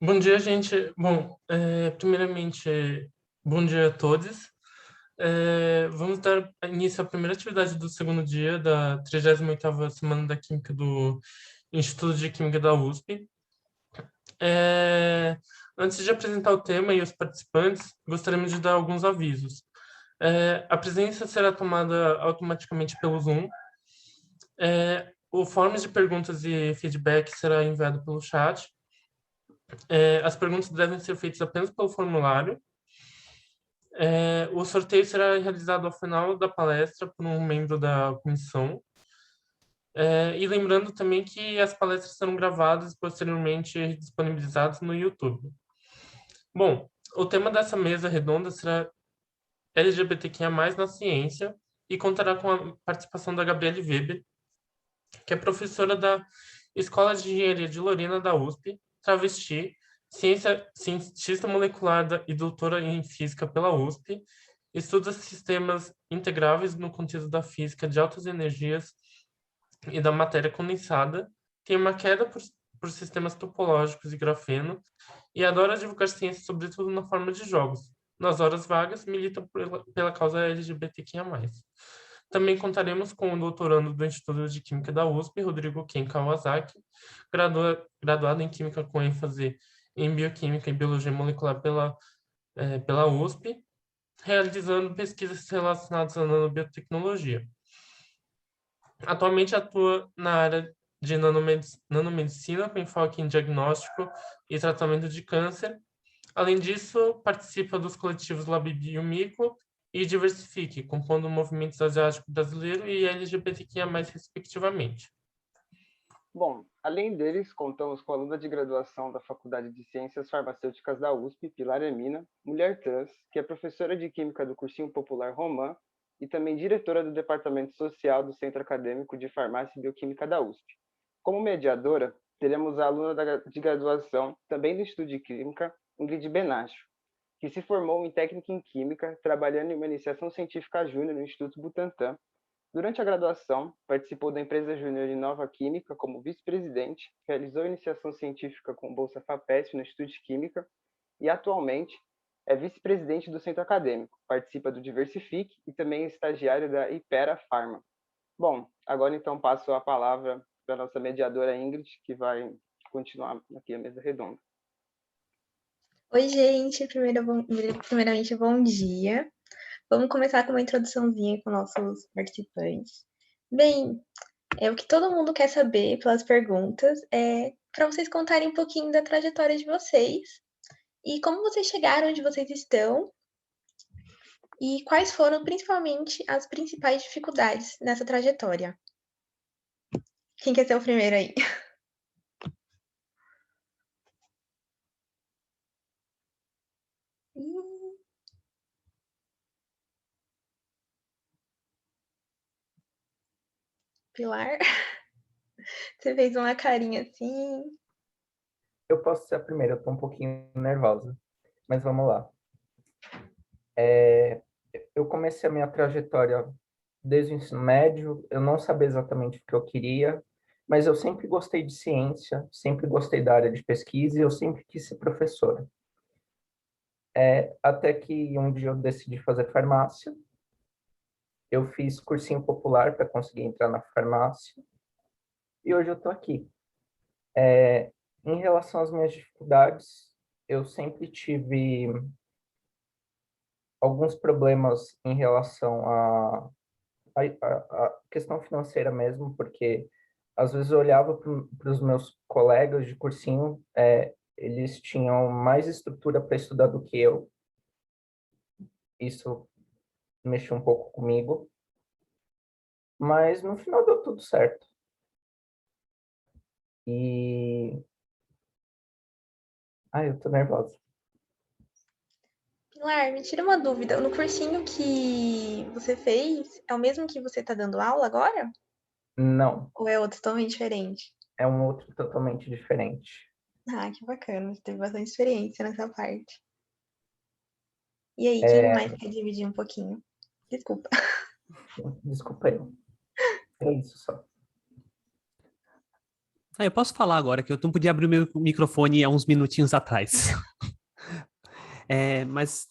Bom dia, gente. Bom, primeiramente, bom dia a todos. Vamos dar início à primeira atividade do segundo dia da 38ª Semana da Química do Instituto de Química da USP. Antes de apresentar o tema e os participantes, gostaríamos de dar alguns avisos. A presença será tomada automaticamente pelo Zoom. O form de perguntas e feedback será enviado pelo chat. As perguntas devem ser feitas apenas pelo formulário. O sorteio será realizado ao final da palestra por um membro da comissão. E lembrando também que as palestras serão gravadas e posteriormente disponibilizadas no YouTube. Bom, o tema dessa mesa redonda será LGBTQIA+, na ciência, e contará com a participação da Gabriele Weber, que é professora da Escola de Engenharia de Lorena da USP, travesti, cientista molecular e doutora em física pela USP, estuda sistemas integráveis no contexto da física de altas energias e da matéria condensada, tem uma queda por sistemas topológicos e grafeno e adora divulgar ciência, sobretudo na forma de jogos. Nas horas vagas, milita pela causa LGBTQIA+. Também contaremos com o doutorando do Instituto de Química da USP, Rodrigo Ken Kawasaki, graduado em Química com ênfase em Bioquímica e Biologia Molecular pela USP, realizando pesquisas relacionadas à nanobiotecnologia. Atualmente atua na área de nanomedicina, com enfoque em diagnóstico e tratamento de câncer. Além disso, participa dos coletivos Lab Biomico e Diversifique, compondo o Movimento Asiático Brasileiro e LGBTQIA+, respectivamente. Bom, além deles, contamos com a aluna de graduação da Faculdade de Ciências Farmacêuticas da USP, Pilar Emina, mulher trans, que é professora de Química do Cursinho Popular Romã e também diretora do Departamento Social do Centro Acadêmico de Farmácia e Bioquímica da USP. Como mediadora, teremos a aluna de graduação, também do Instituto de Química, Ingrid Benacho, que se formou em técnica em Química, trabalhando em uma iniciação científica júnior no Instituto Butantan. Durante a graduação, participou da empresa júnior Inova Química como vice-presidente, realizou iniciação científica com bolsa FAPESP no Instituto de Química e, atualmente, é vice-presidente do Centro Acadêmico, participa do Diversifique e também é estagiário da Ipera Pharma. Bom, agora então passo a palavra para a nossa mediadora Ingrid, que vai continuar aqui a mesa redonda. Oi, gente. Primeiramente, bom dia. Vamos começar com uma introduçãozinha com nossos participantes. Bem, o que todo mundo quer saber pelas perguntas é para vocês contarem um pouquinho da trajetória de vocês e como vocês chegaram onde vocês estão e quais foram principalmente as principais dificuldades nessa trajetória. Quem quer ser o primeiro aí? Pilar? Você fez uma carinha assim. Eu posso ser a primeira, eu tô um pouquinho nervosa, mas vamos lá. Eu comecei a minha trajetória desde o ensino médio, eu não sabia exatamente o que eu queria, mas eu sempre gostei de ciência, sempre gostei da área de pesquisa e eu sempre quis ser professora. Até que um dia eu decidi fazer farmácia, eu fiz cursinho popular para conseguir entrar na farmácia e hoje eu estou aqui. Em relação às minhas dificuldades, eu sempre tive alguns problemas em relação à questão financeira mesmo, porque às vezes eu olhava para os meus colegas de cursinho, eles tinham mais estrutura para estudar do que eu. Isso mexeu um pouco comigo, mas no final deu tudo certo. Eu tô nervosa. Pilar, me tira uma dúvida. No cursinho que você fez, é o mesmo que você está dando aula agora? Não, Ou é outro totalmente diferente? é um outro totalmente diferente. Ah, que bacana. Você teve bastante experiência nessa parte. E aí, quem mais quer dividir um pouquinho? Desculpa. Desculpa aí. É isso só. Eu posso falar agora, que eu não podia abrir o meu microfone há uns minutinhos atrás. Mas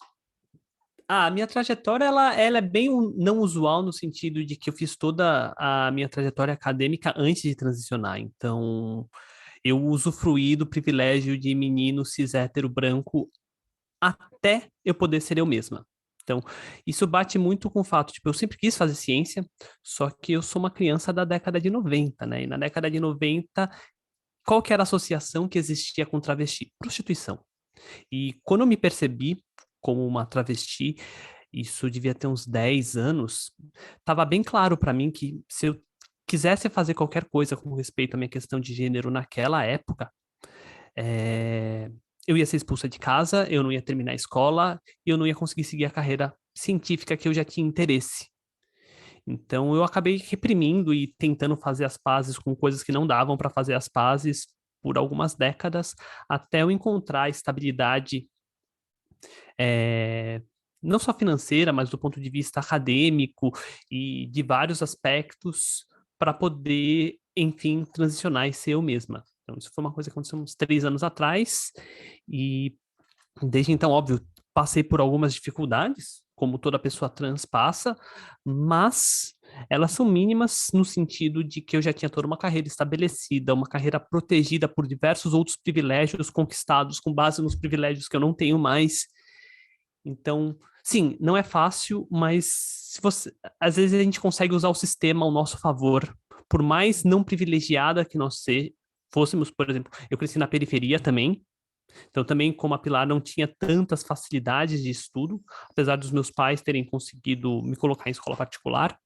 a minha trajetória, ela é bem não usual no sentido de que eu fiz toda a minha trajetória acadêmica antes de transicionar. Então, eu usufruí do privilégio de menino cis hétero branco até eu poder ser eu mesma. Então, isso bate muito com o fato, tipo, eu sempre quis fazer ciência, só que eu sou uma criança da década de 90, né? E na década de 90, qual que era a associação que existia com travesti? Prostituição. E quando eu me percebi como uma travesti, isso devia ter uns 10 anos, estava bem claro para mim que se eu quisesse fazer qualquer coisa com respeito à minha questão de gênero naquela época, eu ia ser expulsa de casa, eu não ia terminar a escola e eu não ia conseguir seguir a carreira científica que eu já tinha interesse. Então eu acabei reprimindo e tentando fazer as pazes com coisas que não davam para fazer as pazes por algumas décadas, até eu encontrar a estabilidade, é, não só financeira, mas do ponto de vista acadêmico e de vários aspectos, para poder, enfim, transicionar e ser eu mesma. Então, isso foi uma coisa que aconteceu uns 3 anos atrás, e desde então, óbvio, passei por algumas dificuldades, como toda pessoa trans passa, mas elas são mínimas no sentido de que eu já tinha toda uma carreira estabelecida, uma carreira protegida por diversos outros privilégios conquistados com base nos privilégios que eu não tenho mais. Então, sim, não é fácil, mas se você, às vezes a gente consegue usar o sistema ao nosso favor, por mais não privilegiada que nós fôssemos, por exemplo, eu cresci na periferia também, então também como a Pilar não tinha tantas facilidades de estudo, apesar dos meus pais terem conseguido me colocar em escola particular,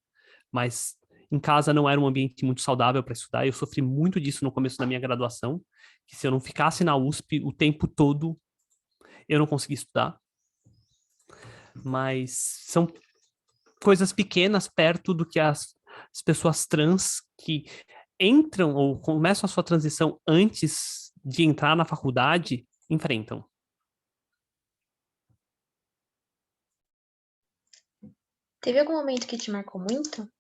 mas em casa não era um ambiente muito saudável para estudar, eu sofri muito disso no começo da minha graduação, que se eu não ficasse na USP o tempo todo, eu não conseguia estudar. Mas são coisas pequenas perto do que as pessoas trans que entram ou começam a sua transição antes de entrar na faculdade enfrentam. Teve algum momento que te marcou muito?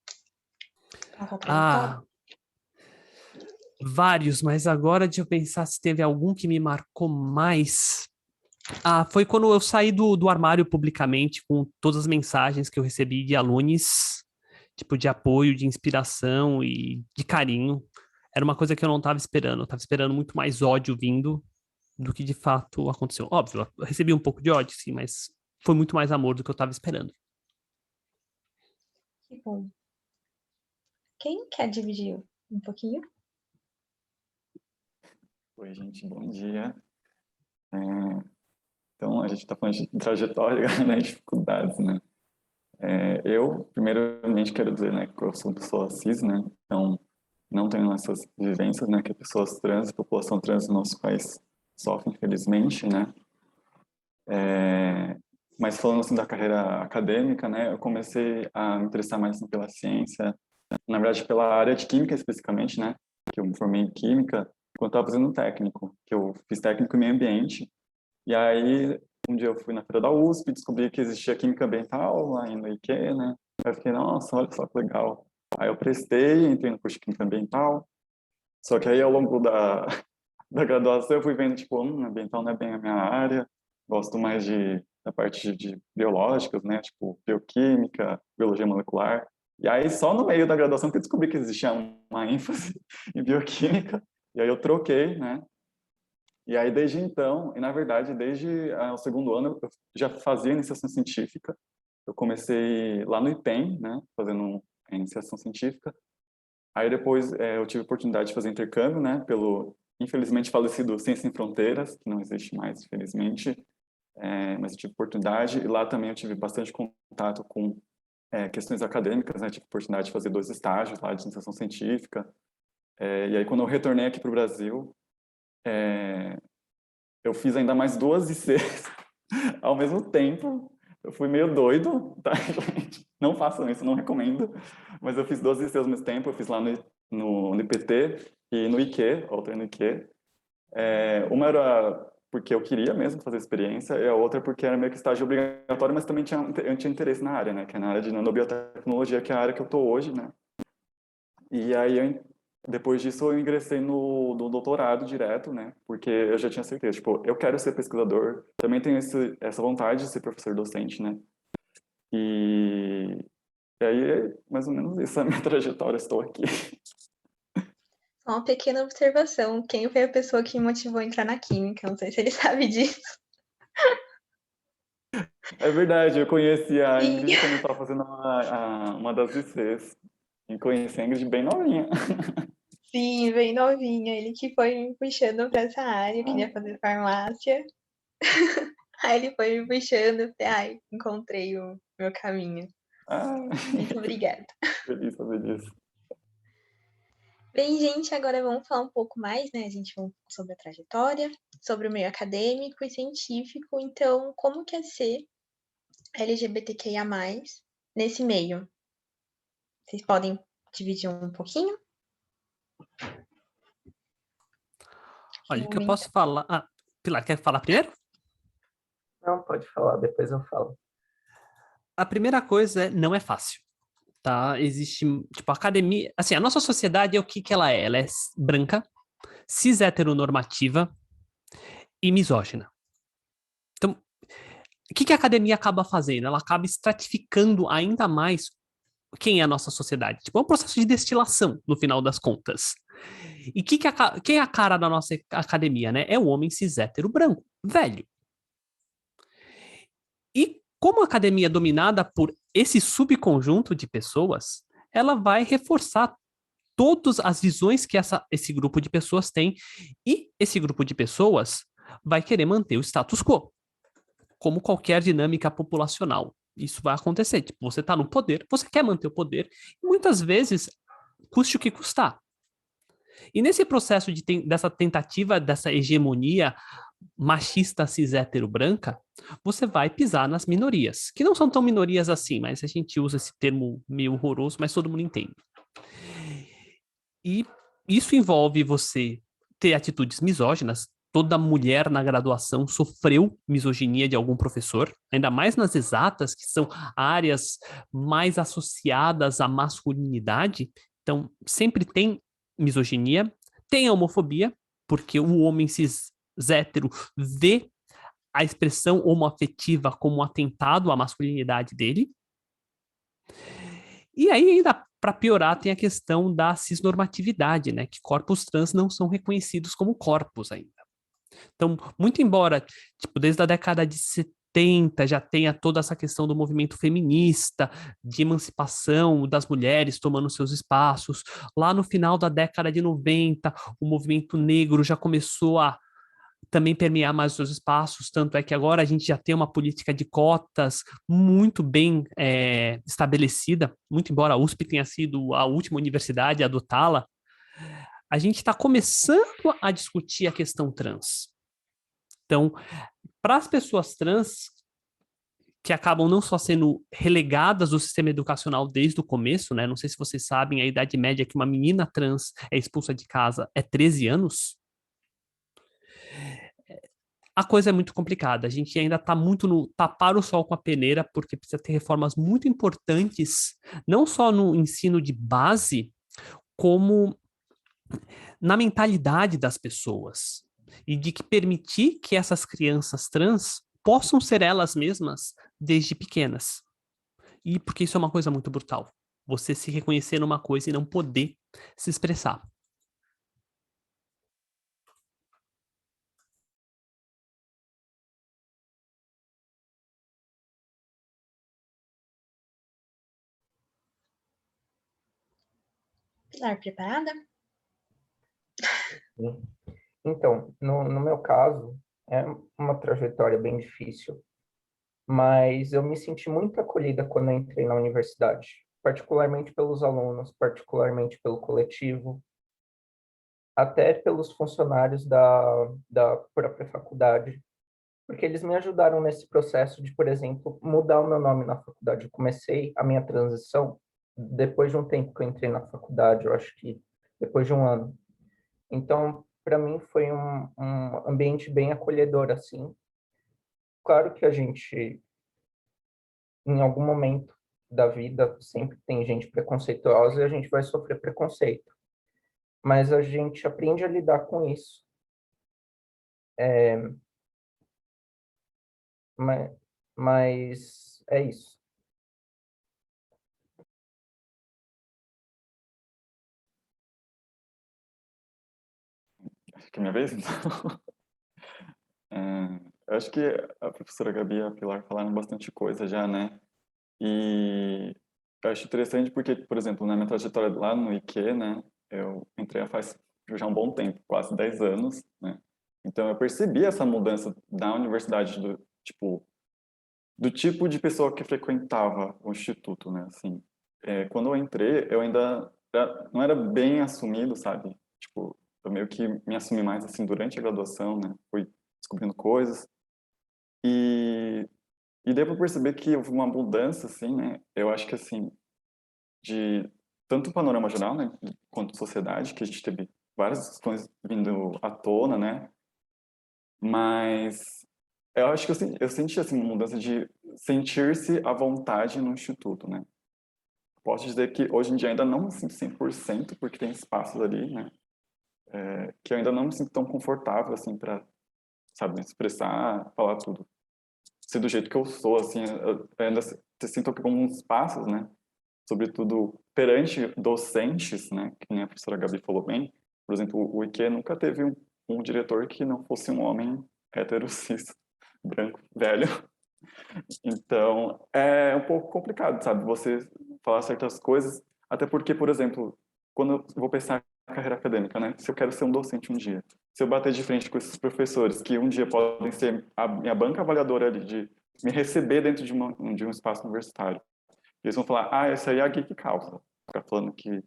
Vários, mas agora de eu pensar se teve algum que me marcou mais. Foi quando eu saí do armário publicamente com todas as mensagens que eu recebi de alunos, tipo, de apoio, de inspiração e de carinho. Era uma coisa que eu não estava esperando. Eu estava esperando muito mais ódio vindo do que de fato aconteceu. Óbvio, eu recebi um pouco de ódio, sim, mas foi muito mais amor do que eu estava esperando. Que bom. Quem quer dividir um pouquinho? Oi, gente, bom dia. Então, a gente está falando de trajetória, né, dificuldades, né? Eu, primeiramente, quero dizer, né, que eu sou uma pessoa cis, né? Então, não tenho essas vivências, né, que pessoas trans, população trans no nosso país sofrem, infelizmente, né? Mas falando assim da carreira acadêmica, né, eu comecei a me interessar mais assim, pela ciência, na verdade pela área de química especificamente, né, que eu me formei em química quando estava fazendo técnico, que eu fiz técnico em meio ambiente, e aí um dia eu fui na feira da USP, descobri que existia química ambiental lá no IQ, né, aí eu fiquei, nossa, olha só que legal. Aí eu prestei, entrei no curso de química ambiental, só que aí ao longo da graduação eu fui vendo, tipo, ambiental não é bem a minha área, gosto mais da parte de biológicas, né, tipo, bioquímica, biologia molecular. E aí só no meio da graduação que eu descobri que existia uma ênfase em bioquímica, e aí eu troquei, né, e aí desde então, e na verdade desde o segundo ano eu já fazia iniciação científica, eu comecei lá no IPEM, né, fazendo iniciação científica, aí depois eu tive a oportunidade de fazer intercâmbio, né, pelo infelizmente falecido Ciência Sem Fronteiras, que não existe mais, infelizmente, mas eu tive oportunidade, e lá também eu tive bastante contato com questões acadêmicas, né, tive oportunidade de fazer 2 estágios lá de iniciação científica, e aí quando eu retornei aqui para o Brasil, eu fiz ainda mais 2 ICs ao mesmo tempo, eu fui meio doido, tá, gente? Não façam isso, não recomendo, mas eu fiz 2 ICs ao mesmo tempo, eu fiz lá no IPT e no IQ, outra no IQ. Uma era porque eu queria mesmo fazer experiência, e a outra porque era meio que estágio obrigatório, mas também eu tinha interesse na área, né, que é na área de nanobiotecnologia, que é a área que eu tô hoje, né. E aí Depois disso, eu ingressei no doutorado direto, né? Porque eu já tinha certeza, tipo, eu quero ser pesquisador, também tenho essa vontade de ser professor docente, né? E, e aí, é mais ou menos isso, a minha trajetória, estou aqui. Só uma pequena observação. Quem foi a pessoa que me motivou a entrar na química? Não sei se ele sabe disso. É verdade, eu conheci a Sim, Ingrid quando eu estava fazendo uma das ICs. E conheci a Ingrid bem novinha. sim, bem novinha. Ele que foi me puxando para essa área. Eu queria fazer farmácia. Aí ele foi me puxando. Eu falei, ai, encontrei o meu caminho. Ah, Muito obrigada. feliz saber disso. Bem, gente, agora vamos falar um pouco mais, né? A gente vai sobre a trajetória, sobre o meio acadêmico e científico. Então, como que é ser LGBTQIA+, nesse meio? Vocês podem dividir um pouquinho? Olha, o que eu posso falar... Ah, Pilar, quer falar primeiro? Não, pode falar, depois eu falo. A primeira coisa é, não é fácil, tá? Existe, tipo, a academia... Assim, a nossa sociedade é o que que ela é? Ela é branca, cis heteronormativa e misógina. Então, o que que a academia acaba fazendo? Ela acaba estratificando ainda mais quem é a nossa sociedade. Tipo, é um processo de destilação, no final das contas. E quem é a cara da nossa academia, né? É o homem cis hétero branco, velho. E como a academia é dominada por esse subconjunto de pessoas, ela vai reforçar todas as visões que esse grupo de pessoas tem, e esse grupo de pessoas vai querer manter o status quo, como qualquer dinâmica populacional. Isso vai acontecer. Tipo, você está no poder, você quer manter o poder, e muitas vezes, custe o que custar. E nesse processo dessa tentativa, dessa hegemonia machista cis hétero branca, você vai pisar nas minorias, que não são tão minorias assim, mas a gente usa esse termo meio horroroso, mas todo mundo entende. E isso envolve você ter atitudes misóginas. Toda mulher na graduação sofreu misoginia de algum professor, ainda mais nas exatas, que são áreas mais associadas à masculinidade. Então, sempre tem misoginia, tem a homofobia, porque o homem cis hétero vê a expressão homoafetiva como um atentado à masculinidade dele. E aí, ainda para piorar, tem a questão da cisnormatividade, né? Que corpos trans não são reconhecidos como corpos ainda. Então, muito embora, tipo, desde a década de 70 já tenha toda essa questão do movimento feminista, de emancipação das mulheres tomando seus espaços, lá no final da década de 90, o movimento negro já começou a também permear mais os seus espaços, tanto é que agora a gente já tem uma política de cotas muito bem estabelecida, muito embora a USP tenha sido a última universidade a adotá-la, a gente está começando a discutir a questão trans. Então, para as pessoas trans, que acabam não só sendo relegadas do sistema educacional desde o começo, né? Não sei se vocês sabem, a idade média que uma menina trans é expulsa de casa é 13 anos. A coisa é muito complicada. A gente ainda está muito no tapar o sol com a peneira, porque precisa ter reformas muito importantes, não só no ensino de base, como na mentalidade das pessoas. E de que permitir que essas crianças trans possam ser elas mesmas desde pequenas. E porque isso é uma coisa muito brutal. Você se reconhecer numa coisa e não poder se expressar. Pilar, preparada? Então, no meu caso, é uma trajetória bem difícil, mas eu me senti muito acolhida quando eu entrei na universidade, particularmente pelos alunos, particularmente pelo coletivo, até pelos funcionários da própria faculdade, porque eles me ajudaram nesse processo de, por exemplo, mudar o meu nome na faculdade. Eu comecei a minha transição depois de um tempo que eu entrei na faculdade, eu acho que depois de um ano. Então, para mim, foi um ambiente bem acolhedor, assim. Claro que a gente, em algum momento da vida, sempre tem gente preconceituosa e a gente vai sofrer preconceito. mas a gente aprende a lidar com isso. Mas é isso. Acho que é minha vez, então. Eu acho que a professora Gabi e a Pilar falaram bastante coisa já, né? E eu acho interessante porque, por exemplo, na minha trajetória lá no IQ, né? Eu entrei faz já um bom tempo, quase 10 anos, né? Então eu percebi essa mudança da universidade, do tipo de pessoa que frequentava o instituto, né? Assim, quando eu entrei, eu ainda não era bem assumido, sabe? Tipo, eu meio que me assumi mais assim durante a graduação, né? Fui descobrindo coisas e deu para perceber que houve uma mudança, assim, né? Eu acho que assim de tanto o panorama geral, né, quanto sociedade, que a gente teve várias questões vindo à tona, né? Mas eu acho que eu senti assim uma mudança de sentir-se à vontade no instituto, né? Posso dizer que hoje em dia ainda não me sinto 100%, porque tem espaços ali, né? Que eu ainda não me sinto tão confortável assim para, sabe, me expressar, falar tudo, ser do jeito que eu sou, assim, eu ainda sinto alguns passos, né? Sobretudo perante docentes, né? Que nem a professora Gabi falou bem. Por exemplo, o IQ nunca teve um diretor que não fosse um homem hétero, cis, branco, velho. Então, é um pouco complicado, sabe? Você falar certas coisas, até porque, por exemplo, quando eu vou pensar na carreira acadêmica, né? Se eu quero ser um docente um dia, se eu bater de frente com esses professores que um dia podem ser a minha banca avaliadora ali, de me receber dentro de um espaço universitário, eles vão falar, essa aí é a geek causa. Ficar falando que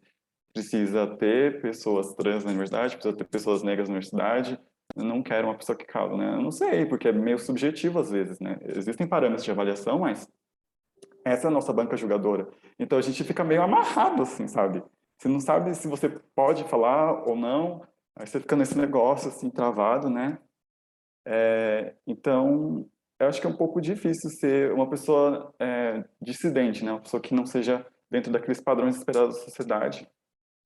precisa ter pessoas trans na universidade, precisa ter pessoas negras na universidade, eu não quero uma pessoa que causa, né? Eu não sei, porque é meio subjetivo às vezes, né? Existem parâmetros de avaliação, mas essa é a nossa banca julgadora. Então a gente fica meio amarrado, assim, sabe? Você não sabe se você pode falar ou não, aí você fica nesse negócio, assim, travado, né? Então, eu acho que é um pouco difícil ser uma pessoa dissidente, né? Uma pessoa que não seja dentro daqueles padrões esperados da sociedade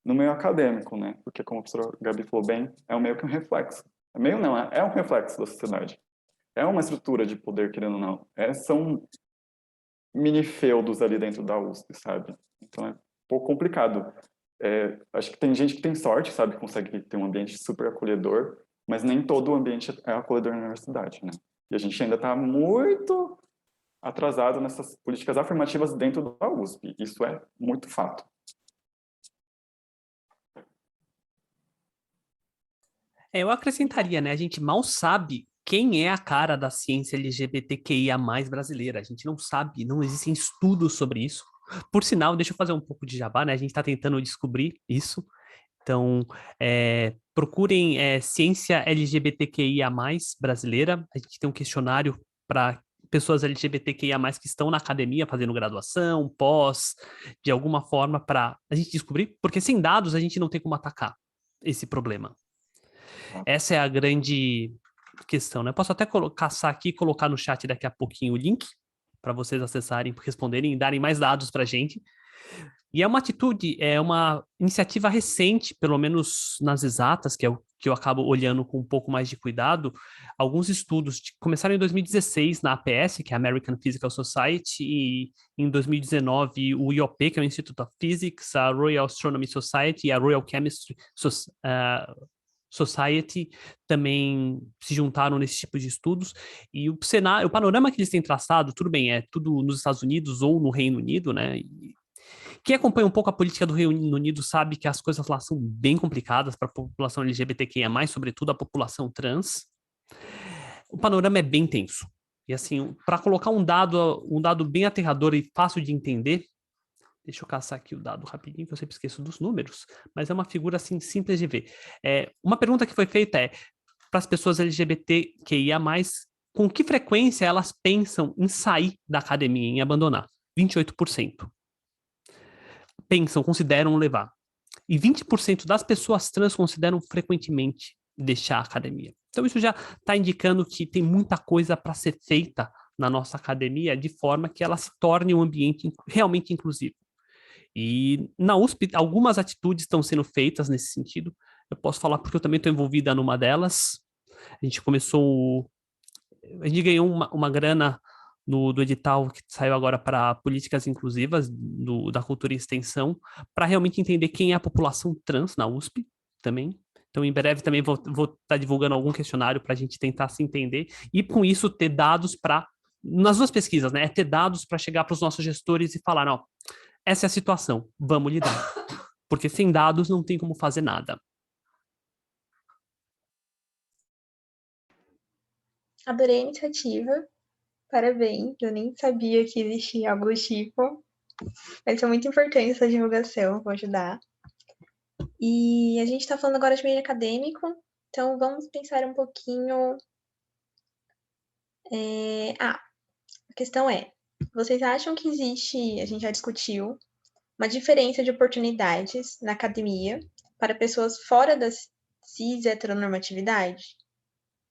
no meio acadêmico, né? Porque, como a professora Gabi falou bem, é meio que um reflexo. É meio não, é um reflexo da sociedade. É uma estrutura de poder, querendo ou não. São mini feudos ali dentro da USP, sabe? Então é um pouco complicado. Acho que tem gente que tem sorte, sabe? Consegue ter um ambiente super acolhedor, mas nem todo o ambiente é acolhedor na universidade, né? E a gente ainda está muito atrasado nessas políticas afirmativas dentro da USP. Isso é muito fato. Eu acrescentaria, né? A gente mal sabe quem é a cara da ciência LGBTQIA+ brasileira. A gente não sabe, não existem estudos sobre isso. Por sinal, deixa eu fazer um pouco de jabá, né? A gente está tentando descobrir isso. Então, procurem ciência LGBTQIA+ brasileira. A gente tem um questionário para pessoas LGBTQIA+ que estão na academia fazendo graduação, pós, de alguma forma, para a gente descobrir, porque sem dados a gente não tem como atacar esse problema. Essa é a grande questão, né? Posso até caçar aqui e colocar no chat daqui a pouquinho o link para vocês acessarem, responderem e darem mais dados para a gente. E é uma atitude, é uma iniciativa recente, pelo menos nas exatas, que é o que eu acabo olhando com um pouco mais de cuidado. Alguns estudos começaram em 2016 na APS, que é a American Physical Society, e em 2019 o IOP, que é o Institute of Physics, a Royal Astronomy Society e a Royal Chemistry Society também se juntaram nesse tipo de estudos, e o cenário, o panorama que eles têm traçado, tudo bem, é tudo nos Estados Unidos ou no Reino Unido, né? Quem acompanha um pouco a política do Reino Unido sabe que as coisas lá são bem complicadas para a população LGBTQIA+, sobretudo a população trans. O panorama é bem tenso. E assim, para colocar um dado bem aterrador e fácil de entender, deixa eu caçar aqui o dado rapidinho, que eu sempre esqueço dos números, mas é uma figura assim simples de ver. Uma pergunta que foi feita para as pessoas LGBTQIA+, com que frequência elas pensam em sair da academia, em abandonar? 28%. Consideram levar. E 20% das pessoas trans consideram frequentemente deixar a academia. Então isso já está indicando que tem muita coisa para ser feita na nossa academia de forma que ela se torne um ambiente realmente inclusivo. E na USP, algumas atitudes estão sendo feitas nesse sentido. Eu posso falar porque eu também estou envolvida numa delas. A gente ganhou uma grana do edital que saiu agora para políticas inclusivas da cultura e extensão, para realmente entender quem é a população trans na USP também. Então, em breve também vou estar divulgando algum questionário para a gente tentar se entender e, com isso, ter dados para, nas duas pesquisas, né? Ter dados para chegar para os nossos gestores e falar, não, essa é a situação, vamos lidar. Porque sem dados não tem como fazer nada. Adorei a iniciativa. Parabéns. Eu nem sabia que existia algo do tipo. Vai ser muito importante essa divulgação, vou ajudar. E a gente está falando agora de meio acadêmico, então vamos pensar um pouquinho. A questão é: vocês acham que existe, a gente já discutiu, uma diferença de oportunidades na academia para pessoas fora da cis heteronormatividade?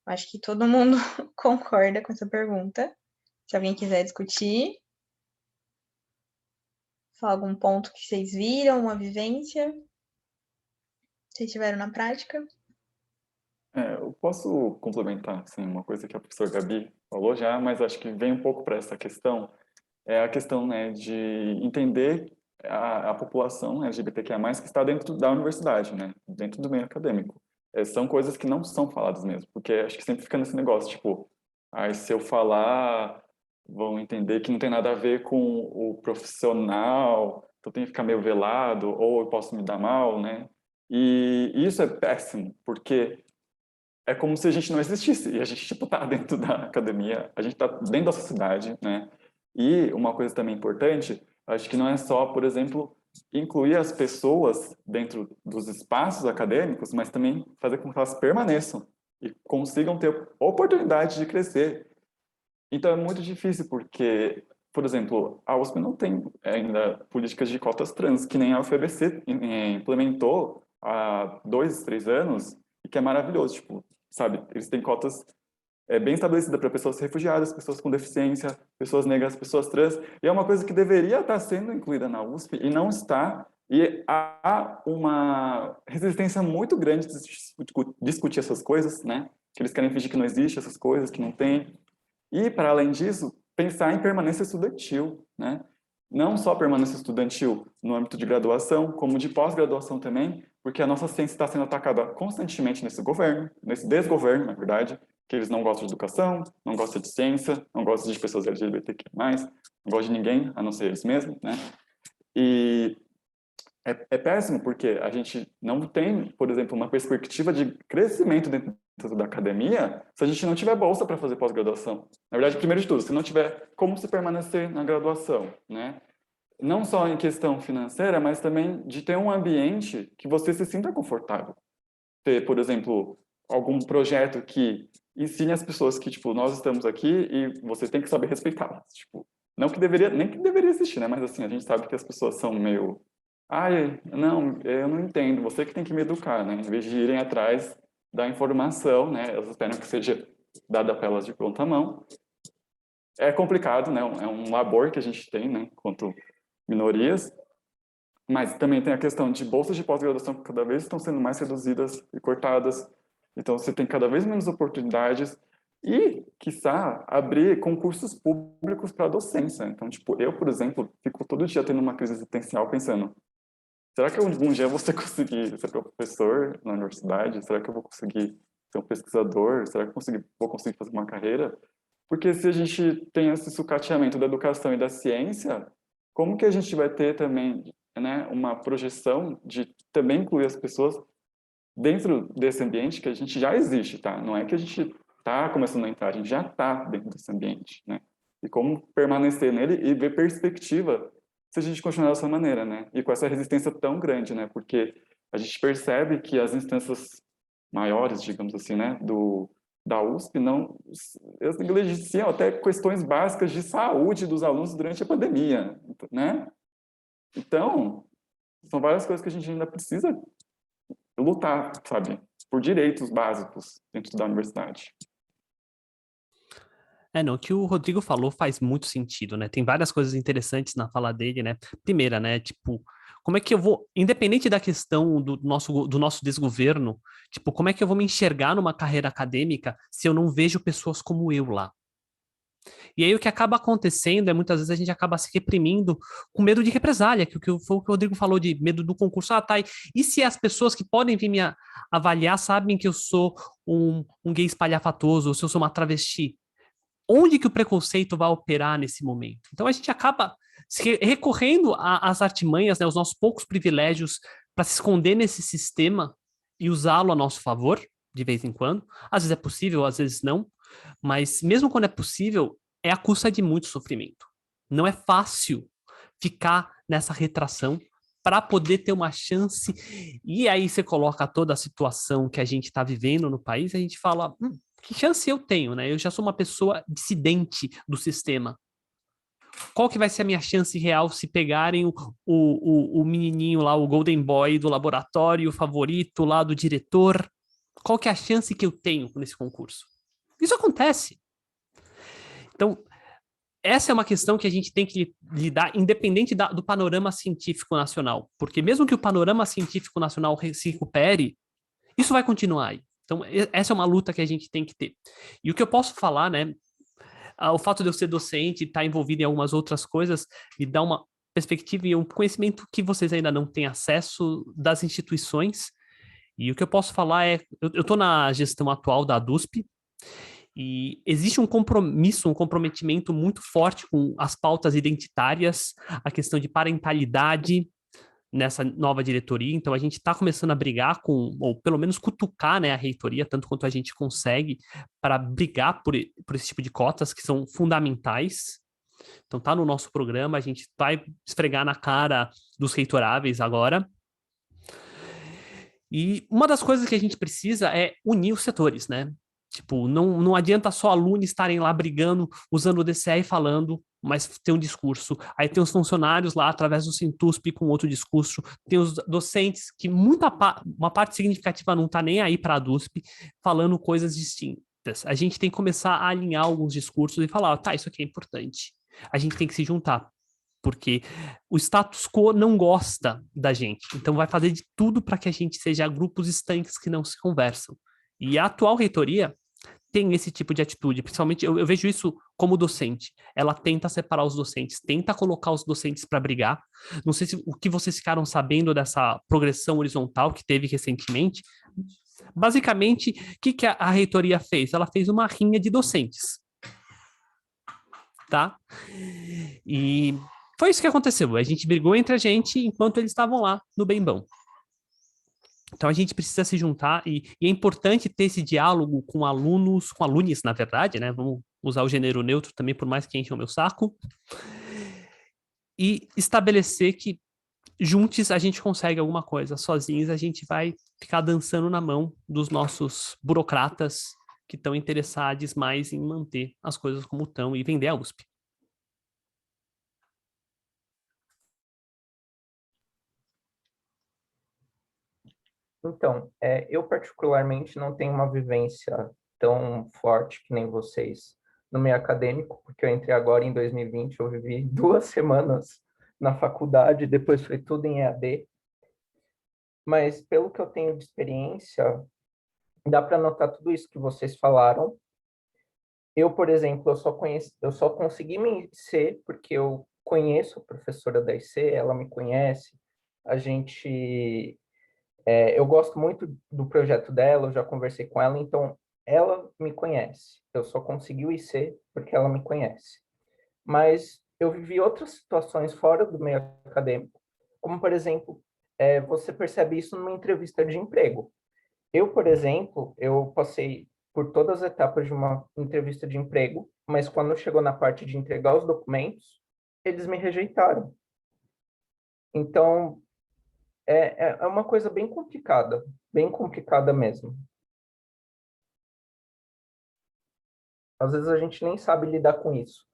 Acho que todo mundo concorda com essa pergunta. Se alguém quiser discutir, falar algum ponto que vocês viram, uma vivência, vocês tiveram na prática. Eu posso complementar, assim, uma coisa que a professora Gabi falou já, mas acho que vem um pouco para essa questão, é a questão, né, de entender a população LGBTQIA+, que está dentro da universidade, né, dentro do meio acadêmico. São coisas que não são faladas mesmo, porque acho que sempre fica nesse negócio, tipo, se eu falar, vão entender que não tem nada a ver com o profissional, então tem que ficar meio velado, ou eu posso me dar mal, né, e isso é péssimo, porque é como se a gente não existisse, e a gente, tipo, tá dentro da academia, a gente tá dentro da sociedade, né? E uma coisa também importante, acho que não é só, por exemplo, incluir as pessoas dentro dos espaços acadêmicos, mas também fazer com que elas permaneçam e consigam ter oportunidade de crescer. Então é muito difícil, porque, por exemplo, a USP não tem ainda políticas de cotas trans, que nem a UFABC implementou há 2, 3 anos, e que é maravilhoso, tipo, sabe? Eles têm cotas bem estabelecidas para pessoas refugiadas, pessoas com deficiência, pessoas negras, pessoas trans, e é uma coisa que deveria estar sendo incluída na USP e não está, e há uma resistência muito grande de discutir essas coisas, né? Que eles querem fingir que não existe essas coisas, que não tem. E, para além disso, pensar em permanência estudantil, né? Não só permanência estudantil no âmbito de graduação, como de pós-graduação também, porque a nossa ciência está sendo atacada constantemente nesse governo, nesse desgoverno, na verdade, que eles não gostam de educação, não gostam de ciência, não gostam de pessoas LGBTQ+, não gostam de ninguém, a não ser eles mesmos, né? E é péssimo porque a gente não tem, por exemplo, uma perspectiva de crescimento dentro da academia se a gente não tiver bolsa para fazer pós-graduação. Na verdade, primeiro de tudo, se não tiver como se permanecer na graduação, né? Não só em questão financeira, mas também de ter um ambiente que você se sinta confortável. Ter, por exemplo, algum projeto que ensine as pessoas que, tipo, nós estamos aqui e você tem que saber respeitá-las. Tipo, não que deveria, nem que deveria existir, né? Mas assim, a gente sabe que as pessoas são meio não, eu não entendo, você que tem que me educar, né? Em vez de irem atrás da informação, né? Elas esperam que seja dada para elas de pronta mão. É complicado, né? É um labor que a gente tem, né? Quanto minorias. Mas também tem a questão de bolsas de pós-graduação que cada vez estão sendo mais reduzidas e cortadas. Então, você tem cada vez menos oportunidades e, quiçá, abrir concursos públicos para docência. Então, tipo, eu, por exemplo, fico todo dia tendo uma crise existencial pensando: será que algum dia eu vou conseguir ser professor na universidade? Será que eu vou conseguir ser um pesquisador? Será que eu vou conseguir fazer uma carreira? Porque se a gente tem esse sucateamento da educação e da ciência, como que a gente vai ter também, né, uma projeção de também incluir as pessoas dentro desse ambiente que a gente já existe, tá? Não é que a gente está começando a entrar, a gente já está dentro desse ambiente, né? E como permanecer nele e ver perspectiva se a gente continuar dessa maneira, né? E com essa resistência tão grande, né? Porque a gente percebe que as instâncias maiores, digamos assim, né, da USP, não, eles negligenciam até questões básicas de saúde dos alunos durante a pandemia, né? Então, são várias coisas que a gente ainda precisa lutar, sabe, por direitos básicos dentro da universidade. Não, o que o Rodrigo falou faz muito sentido, né? Tem várias coisas interessantes na fala dele, né? Primeira, né? Tipo, como é que eu vou, independente da questão do nosso desgoverno, tipo, como é que eu vou me enxergar numa carreira acadêmica se eu não vejo pessoas como eu lá? E aí o que acaba acontecendo é muitas vezes a gente acaba se reprimindo com medo de represália, foi o que o Rodrigo falou de medo do concurso. Ah, tá. E se as pessoas que podem vir me avaliar sabem que eu sou um gay espalhafatoso, ou se eu sou uma travesti? Onde que o preconceito vai operar nesse momento? Então a gente acaba recorrendo às artimanhas, né, aos nossos poucos privilégios para se esconder nesse sistema e usá-lo a nosso favor, de vez em quando. Às vezes é possível, às vezes não, mas mesmo quando é possível, é à custa de muito sofrimento. Não é fácil ficar nessa retração para poder ter uma chance. E aí você coloca toda a situação que a gente está vivendo no país, e a gente fala, que chance eu tenho, né? Eu já sou uma pessoa dissidente do sistema. Qual que vai ser a minha chance real se pegarem o menininho lá, o Golden Boy do laboratório, o favorito lá do diretor? Qual que é a chance que eu tenho nesse concurso? Isso acontece. Então, essa é uma questão que a gente tem que lidar, independente do panorama científico nacional. Porque mesmo que o panorama científico nacional se recupere, isso vai continuar aí. Então, essa é uma luta que a gente tem que ter. E o que eu posso falar, né? O fato de eu ser docente e estar envolvido em algumas outras coisas me dá uma perspectiva e um conhecimento que vocês ainda não têm acesso das instituições. E o que eu posso falar é, eu estou na gestão atual da ADUSP, e existe um compromisso, um comprometimento muito forte com as pautas identitárias, a questão de parentalidade nessa nova diretoria. Então, a gente está começando a brigar ou pelo menos cutucar, né, a reitoria, tanto quanto a gente consegue, para brigar por esse tipo de cotas que são fundamentais. Então, está no nosso programa, a gente vai esfregar na cara dos reitoráveis agora. E uma das coisas que a gente precisa é unir os setores, né? Tipo, não adianta só alunos estarem lá brigando, usando o DCE e falando, mas tem um discurso. Aí tem os funcionários lá, através do Sintusp, com outro discurso. Tem os docentes, que uma parte significativa não está nem aí para a DUSP, falando coisas distintas. A gente tem que começar a alinhar alguns discursos e falar, tá, isso aqui é importante. A gente tem que se juntar, porque o status quo não gosta da gente. Então vai fazer de tudo para que a gente seja grupos estanques que não se conversam. E a atual reitoria tem esse tipo de atitude, principalmente eu vejo isso como docente. Ela tenta separar os docentes, tenta colocar os docentes para brigar. Não sei o que vocês ficaram sabendo dessa progressão horizontal que teve recentemente. Basicamente, o que a reitoria fez? Ela fez uma rinha de docentes. Tá? E foi isso que aconteceu. A gente brigou entre a gente enquanto eles estavam lá no bem bom. Então a gente precisa se juntar e é importante ter esse diálogo com alunos, com alunos, na verdade, né? Vamos usar o gênero neutro também, por mais que enche o meu saco. E estabelecer que juntos a gente consegue alguma coisa. Sozinhos a gente vai ficar dançando na mão dos nossos burocratas que estão interessados mais em manter as coisas como estão e vender a USP. Então, eu particularmente não tenho uma vivência tão forte que nem vocês no meio acadêmico, porque eu entrei agora em 2020, eu vivi 2 semanas na faculdade, depois foi tudo em EAD. Mas pelo que eu tenho de experiência, dá para notar tudo isso que vocês falaram. Eu, por exemplo, eu só consegui me IC porque eu conheço a professora da IC, ela me conhece, a gente eu gosto muito do projeto dela, eu já conversei com ela, então ela me conhece. Eu só consegui o IC porque ela me conhece. Mas eu vivi outras situações fora do meio acadêmico, como, por exemplo, você percebe isso numa entrevista de emprego. Eu, por exemplo, eu passei por todas as etapas de uma entrevista de emprego, mas quando chegou na parte de entregar os documentos, eles me rejeitaram. Então, é uma coisa bem complicada mesmo. Às vezes a gente nem sabe lidar com isso.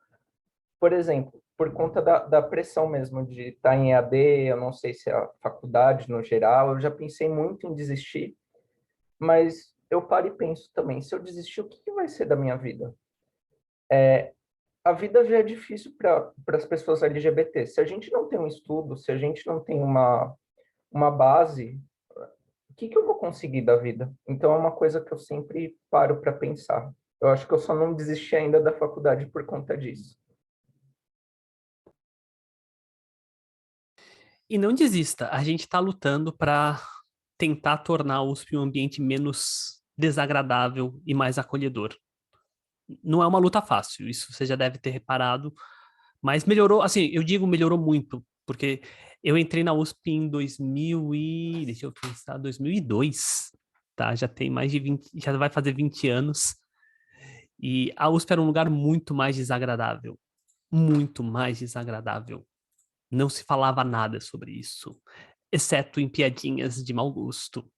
Por exemplo, por conta da pressão mesmo de estar em EAD, eu não sei se é a faculdade no geral, eu já pensei muito em desistir, mas eu paro e penso também, se eu desistir, o que vai ser da minha vida? A vida já é difícil para as pessoas LGBT. Se a gente não tem um estudo, se a gente não tem uma base, o que eu vou conseguir da vida? Então, é uma coisa que eu sempre paro para pensar. Eu acho que eu só não desisti ainda da faculdade por conta disso. E não desista, a gente está lutando para tentar tornar a USP um ambiente menos desagradável e mais acolhedor. Não é uma luta fácil, isso você já deve ter reparado, mas melhorou, assim, eu digo melhorou muito, porque eu entrei na USP em 2002, tá? Já tem mais de 20, já vai fazer 20 anos, e a USP era um lugar muito mais desagradável. Não se falava nada sobre isso, exceto em piadinhas de mau gosto.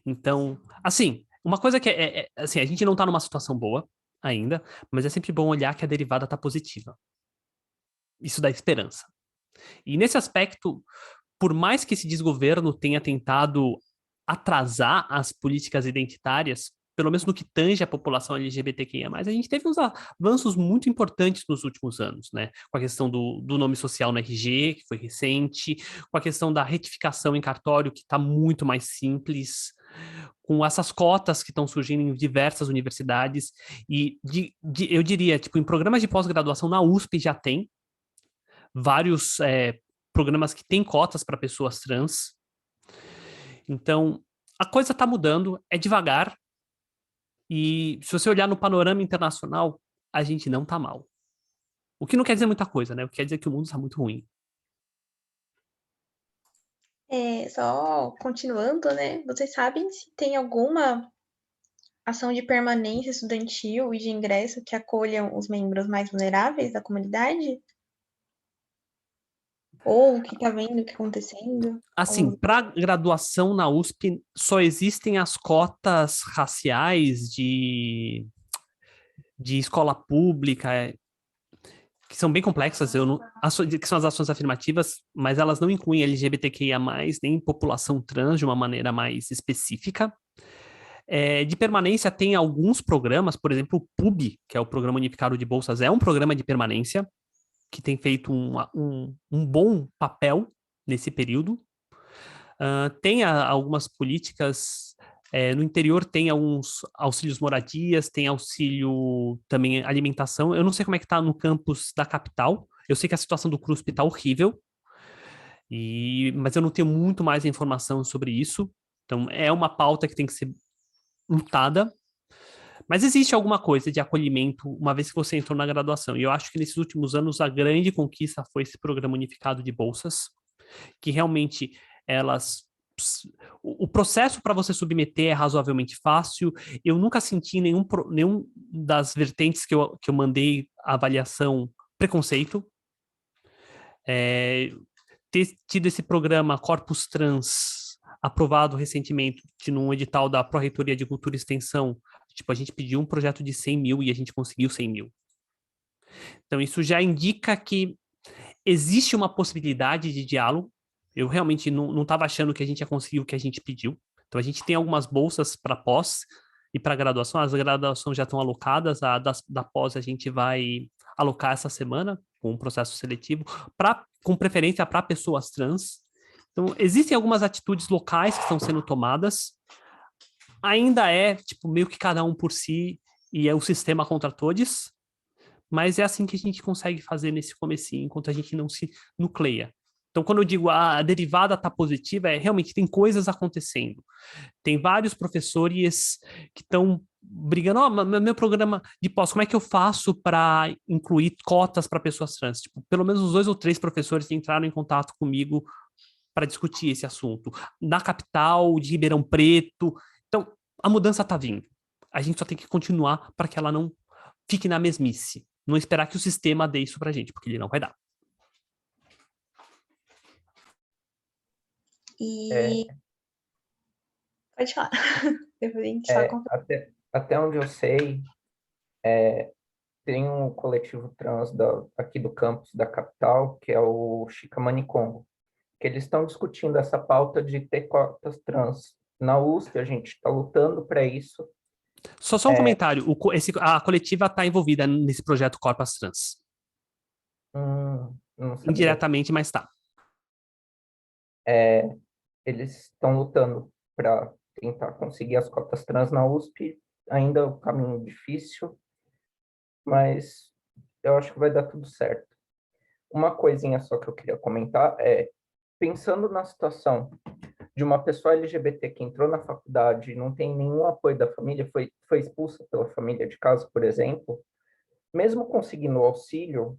Então, assim, uma coisa que assim, a gente não tá numa situação boa ainda, mas é sempre bom olhar que a derivada tá positiva. Isso dá esperança. E nesse aspecto, por mais que esse desgoverno tenha tentado atrasar as políticas identitárias, pelo menos no que tange a população LGBTQIA+, a gente teve uns avanços muito importantes nos últimos anos, né? Com a questão do nome social no RG, que foi recente, com a questão da retificação em cartório, que está muito mais simples, com essas cotas que estão surgindo em diversas universidades, e eu diria, tipo, em programas de pós-graduação na USP já tem vários programas que têm cotas para pessoas trans. Então, a coisa está mudando, é devagar, e se você olhar no panorama internacional, a gente não está mal. O que não quer dizer muita coisa, né? O que quer dizer que o mundo está muito ruim. Só continuando, né? Vocês sabem se tem alguma ação de permanência estudantil e de ingresso que acolham os membros mais vulneráveis da comunidade? Ou o que está vendo, o que está acontecendo? Assim, para graduação na USP, só existem as cotas raciais de escola pública, que são bem complexas, que são as ações afirmativas, mas elas não incluem LGBTQIA+, nem população trans de uma maneira mais específica. De permanência tem alguns programas, por exemplo, o PUB, que é o Programa Unificado de Bolsas, é um programa de permanência que tem feito um bom papel nesse período. Tem algumas políticas, no interior tem alguns auxílios moradias, tem auxílio também alimentação. Eu não sei como é que está no campus da capital, eu sei que a situação do CRUSP está horrível, mas eu não tenho muito mais informação sobre isso. Então, é uma pauta que tem que ser lutada, mas existe alguma coisa de acolhimento uma vez que você entrou na graduação. E eu acho que nesses últimos anos a grande conquista foi esse programa unificado de bolsas, que realmente o processo para você submeter é razoavelmente fácil. Eu nunca senti nenhum das vertentes que eu mandei a avaliação preconceito. Ter tido esse programa Corpus Trans aprovado recentemente num edital da Pró-Reitoria de Cultura e Extensão, tipo, a gente pediu um projeto de 100 mil e a gente conseguiu 100 mil. Então, isso já indica que existe uma possibilidade de diálogo. Eu realmente não estava achando que a gente ia conseguir o que a gente pediu. Então, a gente tem algumas bolsas para pós e para graduação. As graduações já estão alocadas, da pós a gente vai alocar essa semana com um processo seletivo, com preferência para pessoas trans. Então, existem algumas atitudes locais que estão sendo tomadas. Ainda tipo, meio que cada um por si e é o sistema contra todos, mas é assim que a gente consegue fazer nesse comecinho, enquanto a gente não se nucleia. Então, quando eu digo a derivada está positiva, realmente tem coisas acontecendo. Tem vários professores que estão brigando, meu programa de pós, como é que eu faço para incluir cotas para pessoas trans? Tipo, pelo menos uns 2 ou 3 professores entraram em contato comigo para discutir esse assunto. Na capital, de Ribeirão Preto. Então, a mudança está vindo. A gente só tem que continuar para que ela não fique na mesmice. Não esperar que o sistema dê isso pra gente, porque ele não vai dar. Pode falar. Depois a gente só até onde eu sei, tem um coletivo trans aqui do campus da capital, que é o Chicamani Congo, que eles estão discutindo essa pauta de ter cotas trans. Na USP, a gente está lutando para isso. Só um comentário. A coletiva está envolvida nesse projeto Corpas Trans. Não sabia. Indiretamente, mas está. Eles estão lutando para tentar conseguir as cotas trans na USP. Ainda é um caminho difícil, mas eu acho que vai dar tudo certo. Uma coisinha só que eu queria comentar pensando na situação de uma pessoa LGBT que entrou na faculdade e não tem nenhum apoio da família, foi expulsa pela família de casa, por exemplo, mesmo conseguindo o auxílio,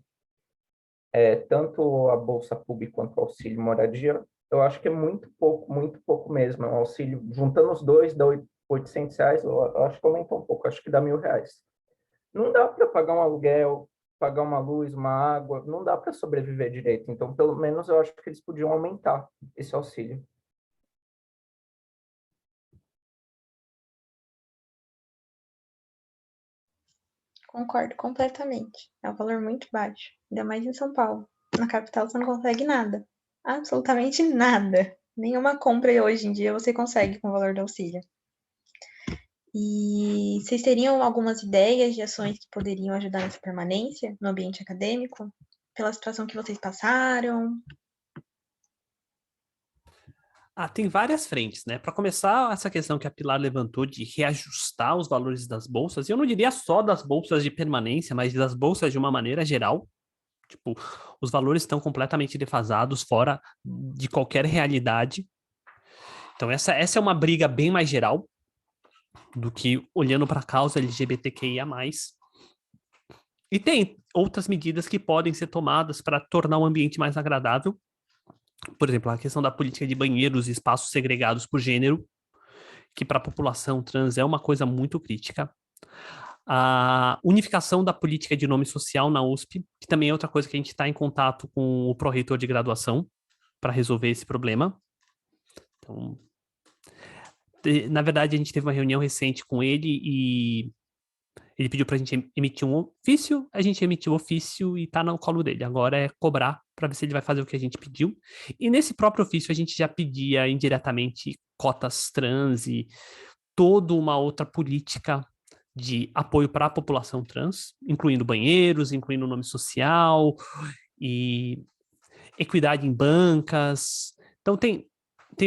tanto a Bolsa Pública quanto o auxílio moradia, eu acho que é muito pouco mesmo. O auxílio, juntando os dois, dá R$ 800, eu acho que aumentou um pouco, acho que dá R$ 1.000. Não dá para pagar um aluguel, pagar uma luz, uma água, não dá para sobreviver direito. Então, pelo menos, eu acho que eles podiam aumentar esse auxílio. Concordo completamente. É um valor muito baixo, ainda mais em São Paulo. Na capital você não consegue nada. Absolutamente nada. Nenhuma compra hoje em dia você consegue com o valor do auxílio. E vocês teriam algumas ideias de ações que poderiam ajudar nessa permanência no ambiente acadêmico? Pela situação que vocês passaram? Tem várias frentes, né? Para começar, essa questão que a Pilar levantou de reajustar os valores das bolsas, e eu não diria só das bolsas de permanência, mas das bolsas de uma maneira geral. Tipo, os valores estão completamente defasados, fora de qualquer realidade. Então, essa é uma briga bem mais geral do que olhando para a causa LGBTQIA+. E tem outras medidas que podem ser tomadas para tornar o ambiente mais agradável. Por exemplo, a questão da política de banheiros e espaços segregados por gênero, que para a população trans é uma coisa muito crítica. A unificação da política de nome social na USP, que também é outra coisa que a gente está em contato com o pró-reitor de graduação para resolver esse problema. Então, na verdade, a gente teve uma reunião recente com ele e ele pediu para a gente emitir um ofício, a gente emitiu o ofício e está no colo dele. Agora é cobrar para ver se ele vai fazer o que a gente pediu. E nesse próprio ofício a gente já pedia indiretamente cotas trans e toda uma outra política de apoio para a população trans, incluindo banheiros, incluindo nome social e equidade em bancas. Então tem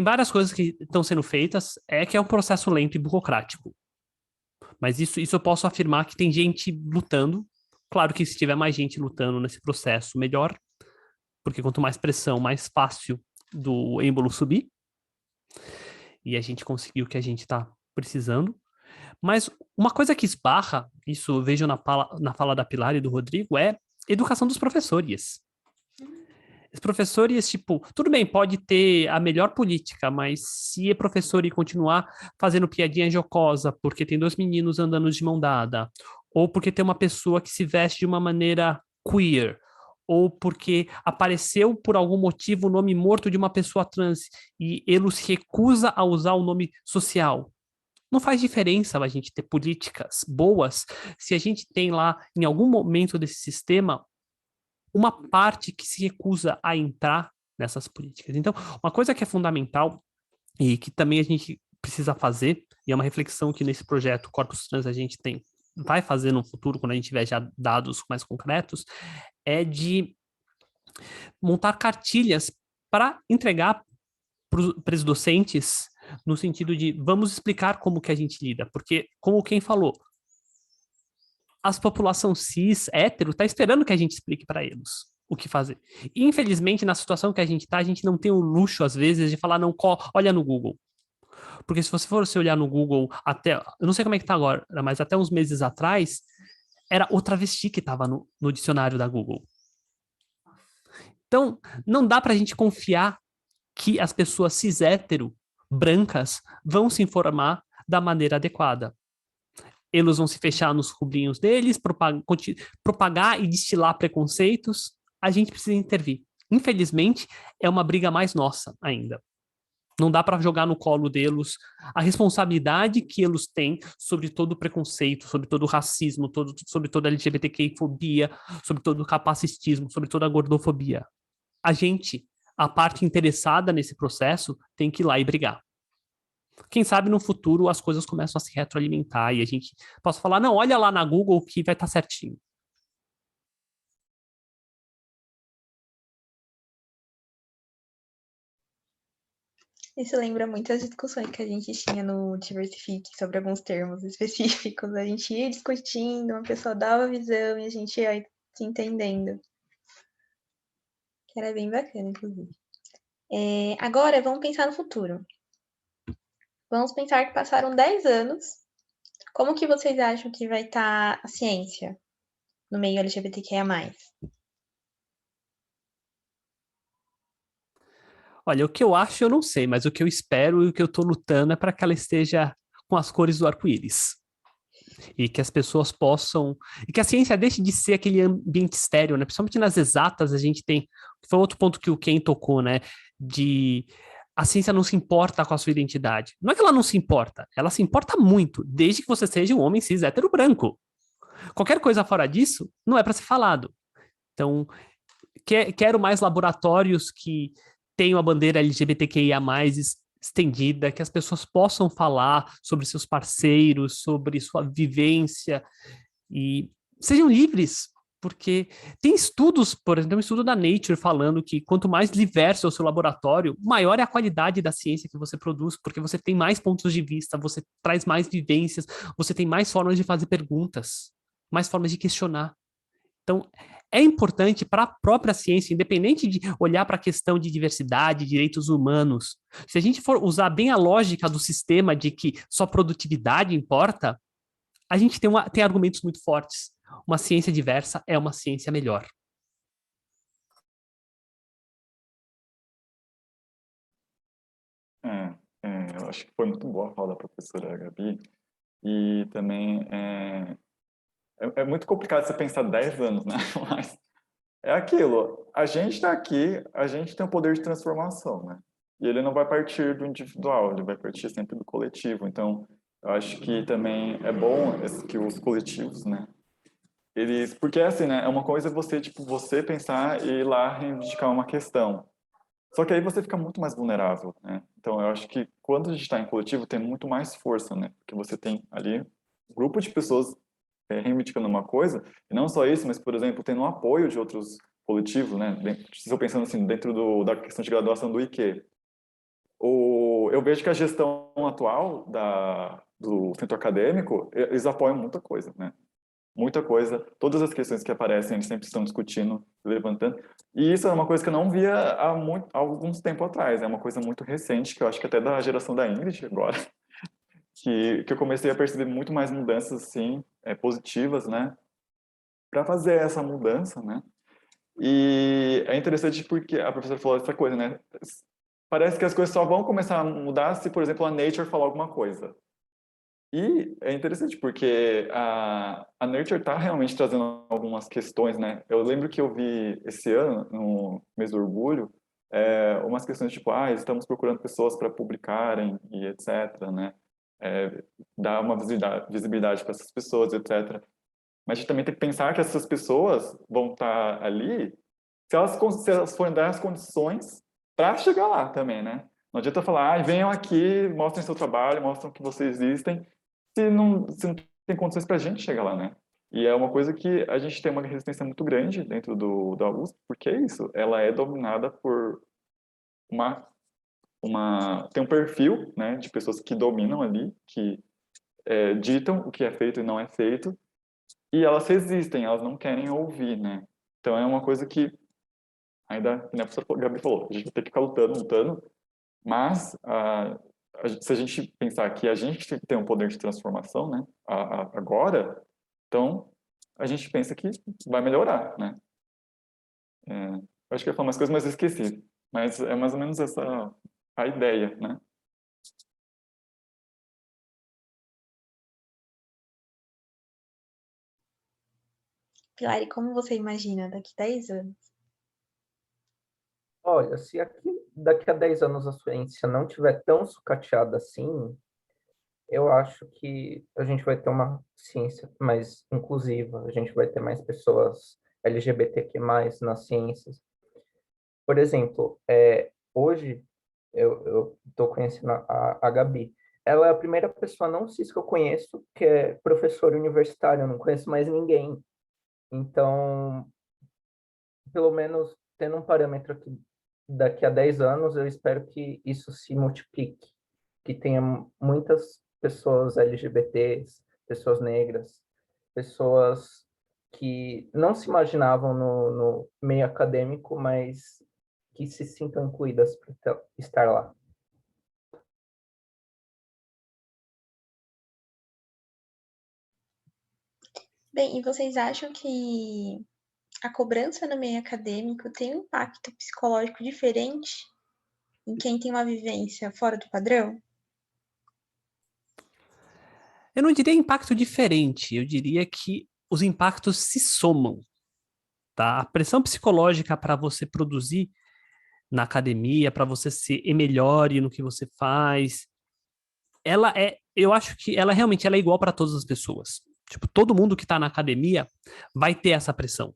várias coisas que estão sendo feitas, que é um processo lento e burocrático. Mas isso eu posso afirmar que tem gente lutando. Claro que se tiver mais gente lutando nesse processo, melhor. Porque quanto mais pressão, mais fácil do êmbolo subir. E a gente conseguiu o que a gente está precisando. Mas uma coisa que esbarra, isso eu vejo na fala da Pilar e do Rodrigo, é educação dos professores. Os professores, tipo, tudo bem, pode ter a melhor política, mas se é professor e continuar fazendo piadinha jocosa porque tem 2 meninos andando de mão dada, ou porque tem uma pessoa que se veste de uma maneira queer, ou porque apareceu por algum motivo o nome morto de uma pessoa trans e ele se recusa a usar o nome social. Não faz diferença a gente ter políticas boas se a gente tem lá, em algum momento desse sistema, uma parte que se recusa a entrar nessas políticas. Então, uma coisa que é fundamental e que também a gente precisa fazer, e é uma reflexão que nesse projeto Corpus Trans a gente vai fazer no futuro, quando a gente tiver já dados mais concretos, é de montar cartilhas para entregar para os docentes no sentido de vamos explicar como que a gente lida, porque, como quem falou, a população cis, hétero, está esperando que a gente explique para eles o que fazer. E, infelizmente, na situação que a gente está, a gente não tem o luxo, às vezes, de falar, não, olha no Google. Porque se você for olhar no Google, eu não sei como é que está agora, mas até uns meses atrás, era o travesti que estava no dicionário da Google. Então, não dá para a gente confiar que as pessoas cis hétero, brancas, vão se informar da maneira adequada. Eles vão se fechar nos clubinhos deles, propagar e destilar preconceitos. A gente precisa intervir. Infelizmente, é uma briga mais nossa ainda. Não dá para jogar no colo deles a responsabilidade que eles têm sobre todo o preconceito, sobre todo o racismo, sobre toda a LGBTQI-fobia, sobre todo o capacitismo, sobre toda a gordofobia. A gente, a parte interessada nesse processo, tem que ir lá e brigar. Quem sabe no futuro as coisas começam a se retroalimentar e a gente possa falar, não, olha lá na Google que vai estar certinho. Isso lembra muito as discussões que a gente tinha no Diversifique sobre alguns termos específicos. A gente ia discutindo, uma pessoa dava a visão e a gente ia se entendendo. Que era bem bacana, inclusive. Agora, vamos pensar no futuro. Vamos pensar que passaram 10 anos. Como que vocês acham que vai estar a ciência no meio LGBTQIA+. Olha, o que eu acho eu não sei, mas o que eu espero e o que eu estou lutando é para que ela esteja com as cores do arco-íris. E que as pessoas possam... E que a ciência deixe de ser aquele ambiente estéril, né? Principalmente nas exatas, a gente tem... Foi outro ponto que o Ken tocou, né? De... A ciência não se importa com a sua identidade. Não é que ela não se importa, ela se importa muito, desde que você seja um homem cis hétero branco. Qualquer coisa fora disso não é para ser falado. Então, quero mais laboratórios que tenham a bandeira LGBTQIA+, estendida, que as pessoas possam falar sobre seus parceiros, sobre sua vivência, e sejam livres, porque tem estudos, por exemplo, um estudo da Nature falando que quanto mais diverso é o seu laboratório, maior é a qualidade da ciência que você produz, porque você tem mais pontos de vista, você traz mais vivências, você tem mais formas de fazer perguntas, mais formas de questionar. Então, é importante para a própria ciência, independente de olhar para a questão de diversidade, direitos humanos. Se a gente for usar bem a lógica do sistema de que só produtividade importa, a gente tem argumentos muito fortes. Uma ciência diversa é uma ciência melhor. Eu acho que foi muito boa a fala da professora Gabi. E também é muito complicado você pensar 10 anos, né? Mas é aquilo, a gente está aqui, a gente tem o poder de transformação, né? E ele não vai partir do individual, ele vai partir sempre do coletivo. Então, eu acho que também é bom que os coletivos, né? Eles, porque assim, né? É uma coisa você, tipo, você pensar e ir lá reivindicar uma questão. Só que aí você fica muito mais vulnerável, né? Então, eu acho que quando a gente está em coletivo, tem muito mais força, né? Porque você tem ali um grupo de pessoas reivindicando uma coisa, e não só isso, mas, por exemplo, tendo um apoio de outros coletivos, né? Se eu pensando assim, dentro da questão de graduação do IQ, eu vejo que a gestão atual do centro acadêmico, eles apoiam muita coisa, né? Muita coisa, todas as questões que aparecem, eles sempre estão discutindo, levantando, e isso é uma coisa que eu não via há alguns tempos atrás, é uma coisa muito recente, que eu acho que até da geração da Ingrid agora, que eu comecei a perceber muito mais mudanças, assim, positivas, né, para fazer essa mudança, né, e é interessante porque a professora falou essa coisa, né, parece que as coisas só vão começar a mudar se, por exemplo, a Nature falar alguma coisa. E é interessante porque a Nature está realmente trazendo algumas questões, né? Eu lembro que eu vi esse ano, no mês do orgulho, umas questões tipo, estamos procurando pessoas para publicarem e etc, né? Dar uma visibilidade para essas pessoas, etc. Mas a gente também tem que pensar que essas pessoas vão estar ali se elas forem dar as condições para chegar lá também, né? Não adianta falar, venham aqui, mostrem seu trabalho, mostram que vocês existem, se não tem condições para a gente chegar lá, né? E é uma coisa que a gente tem uma resistência muito grande dentro da USP, porque é isso, ela é dominada por tem um perfil, né, de pessoas que dominam ali, que ditam o que é feito e não é feito, e elas resistem, elas não querem ouvir, né? Então é uma coisa que ainda, como a professora Gabi falou, a gente vai ter que ficar lutando, mas se a gente pensar que a gente tem um poder de transformação, né, agora, então a gente pensa que vai melhorar, né? Eu acho que eu ia falar umas coisas, mas eu esqueci. Mas é mais ou menos essa a ideia, né? Pilar, e como você imagina daqui 10 anos? Olha, se daqui a 10 anos a ciência não tiver tão sucateada assim, eu acho que a gente vai ter uma ciência mais inclusiva, a gente vai ter mais pessoas LGBTQ+, nas ciências. Por exemplo, hoje eu estou conhecendo a Gabi, ela é a primeira pessoa não cis que eu conheço que é professora universitária, eu não conheço mais ninguém. Então, pelo menos tendo um parâmetro aqui, daqui a 10 anos, eu espero que isso se multiplique, que tenha muitas pessoas LGBTs, pessoas negras, pessoas que não se imaginavam no meio acadêmico, mas que se sintam incluídas para estar lá. Bem, e vocês acham que a cobrança no meio acadêmico tem um impacto psicológico diferente em quem tem uma vivência fora do padrão? Eu não diria impacto diferente, eu diria que os impactos se somam, tá? A pressão psicológica para você produzir na academia, para você ser melhore no que você faz, eu acho que ela realmente ela é igual para todas as pessoas. Tipo, todo mundo que está na academia vai ter essa pressão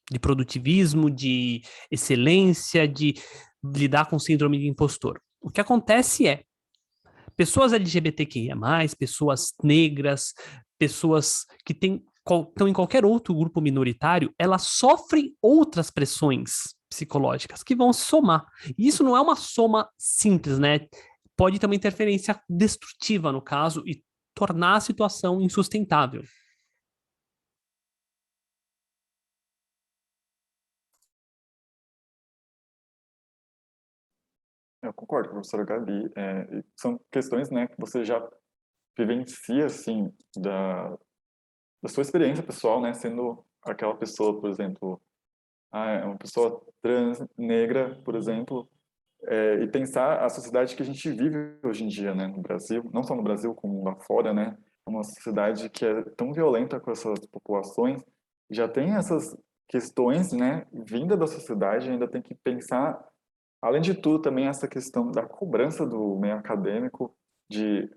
de produtivismo, de excelência, de lidar com síndrome de impostor. O que acontece é, pessoas LGBTQIA+, pessoas negras, pessoas que estão em qualquer outro grupo minoritário, elas sofrem outras pressões psicológicas que vão se somar. E isso não é uma soma simples, né? Pode ter uma interferência destrutiva, no caso, e tornar a situação insustentável. Eu concordo com a professora Gabi. São questões, né, que você já vivencia, assim, da sua experiência pessoal, né, sendo aquela pessoa, por exemplo, é uma pessoa trans, negra, por exemplo, e pensar a sociedade que a gente vive hoje em dia, né, no Brasil, não só no Brasil, como lá fora, né, uma sociedade que é tão violenta com essas populações, já tem essas questões, né, vinda da sociedade, ainda tem que pensar, além de tudo, também essa questão da cobrança do meio acadêmico, de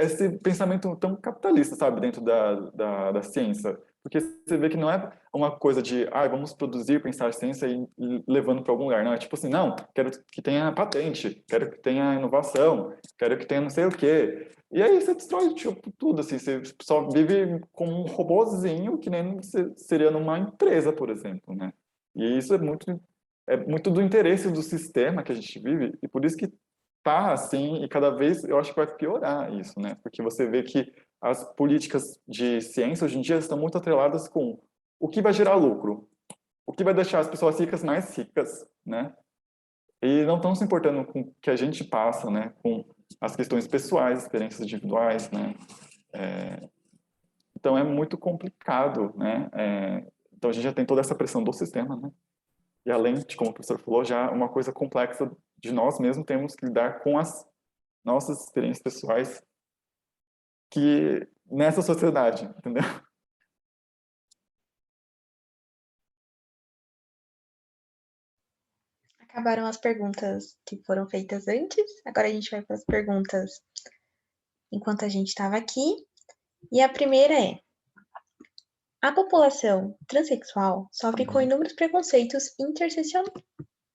esse pensamento tão capitalista, sabe, dentro da ciência. Porque você vê que não é uma coisa de, vamos produzir, pensar ciência e levando para algum lugar. Não, é tipo assim, não, quero que tenha patente, quero que tenha inovação, quero que tenha não sei o quê. E aí você destrói tipo, tudo, assim, você só vive como um robozinho que nem você seria numa empresa, por exemplo, né? E isso é muito do interesse do sistema que a gente vive, e por isso que tá assim, e cada vez eu acho que vai piorar isso, né? Porque você vê que as políticas de ciência hoje em dia estão muito atreladas com o que vai gerar lucro, o que vai deixar as pessoas ricas mais ricas, né? E não estão se importando com o que a gente passa, né? Com as questões pessoais, experiências individuais, né? Então é muito complicado, né? Então a gente já tem toda essa pressão do sistema, né? E além de, como o professor falou, já uma coisa complexa de nós mesmos temos que lidar com as nossas experiências pessoais que nessa sociedade, entendeu? Acabaram as perguntas que foram feitas antes, agora a gente vai para as perguntas enquanto a gente estava aqui. E a primeira é: a população transexual sofre com inúmeros preconceitos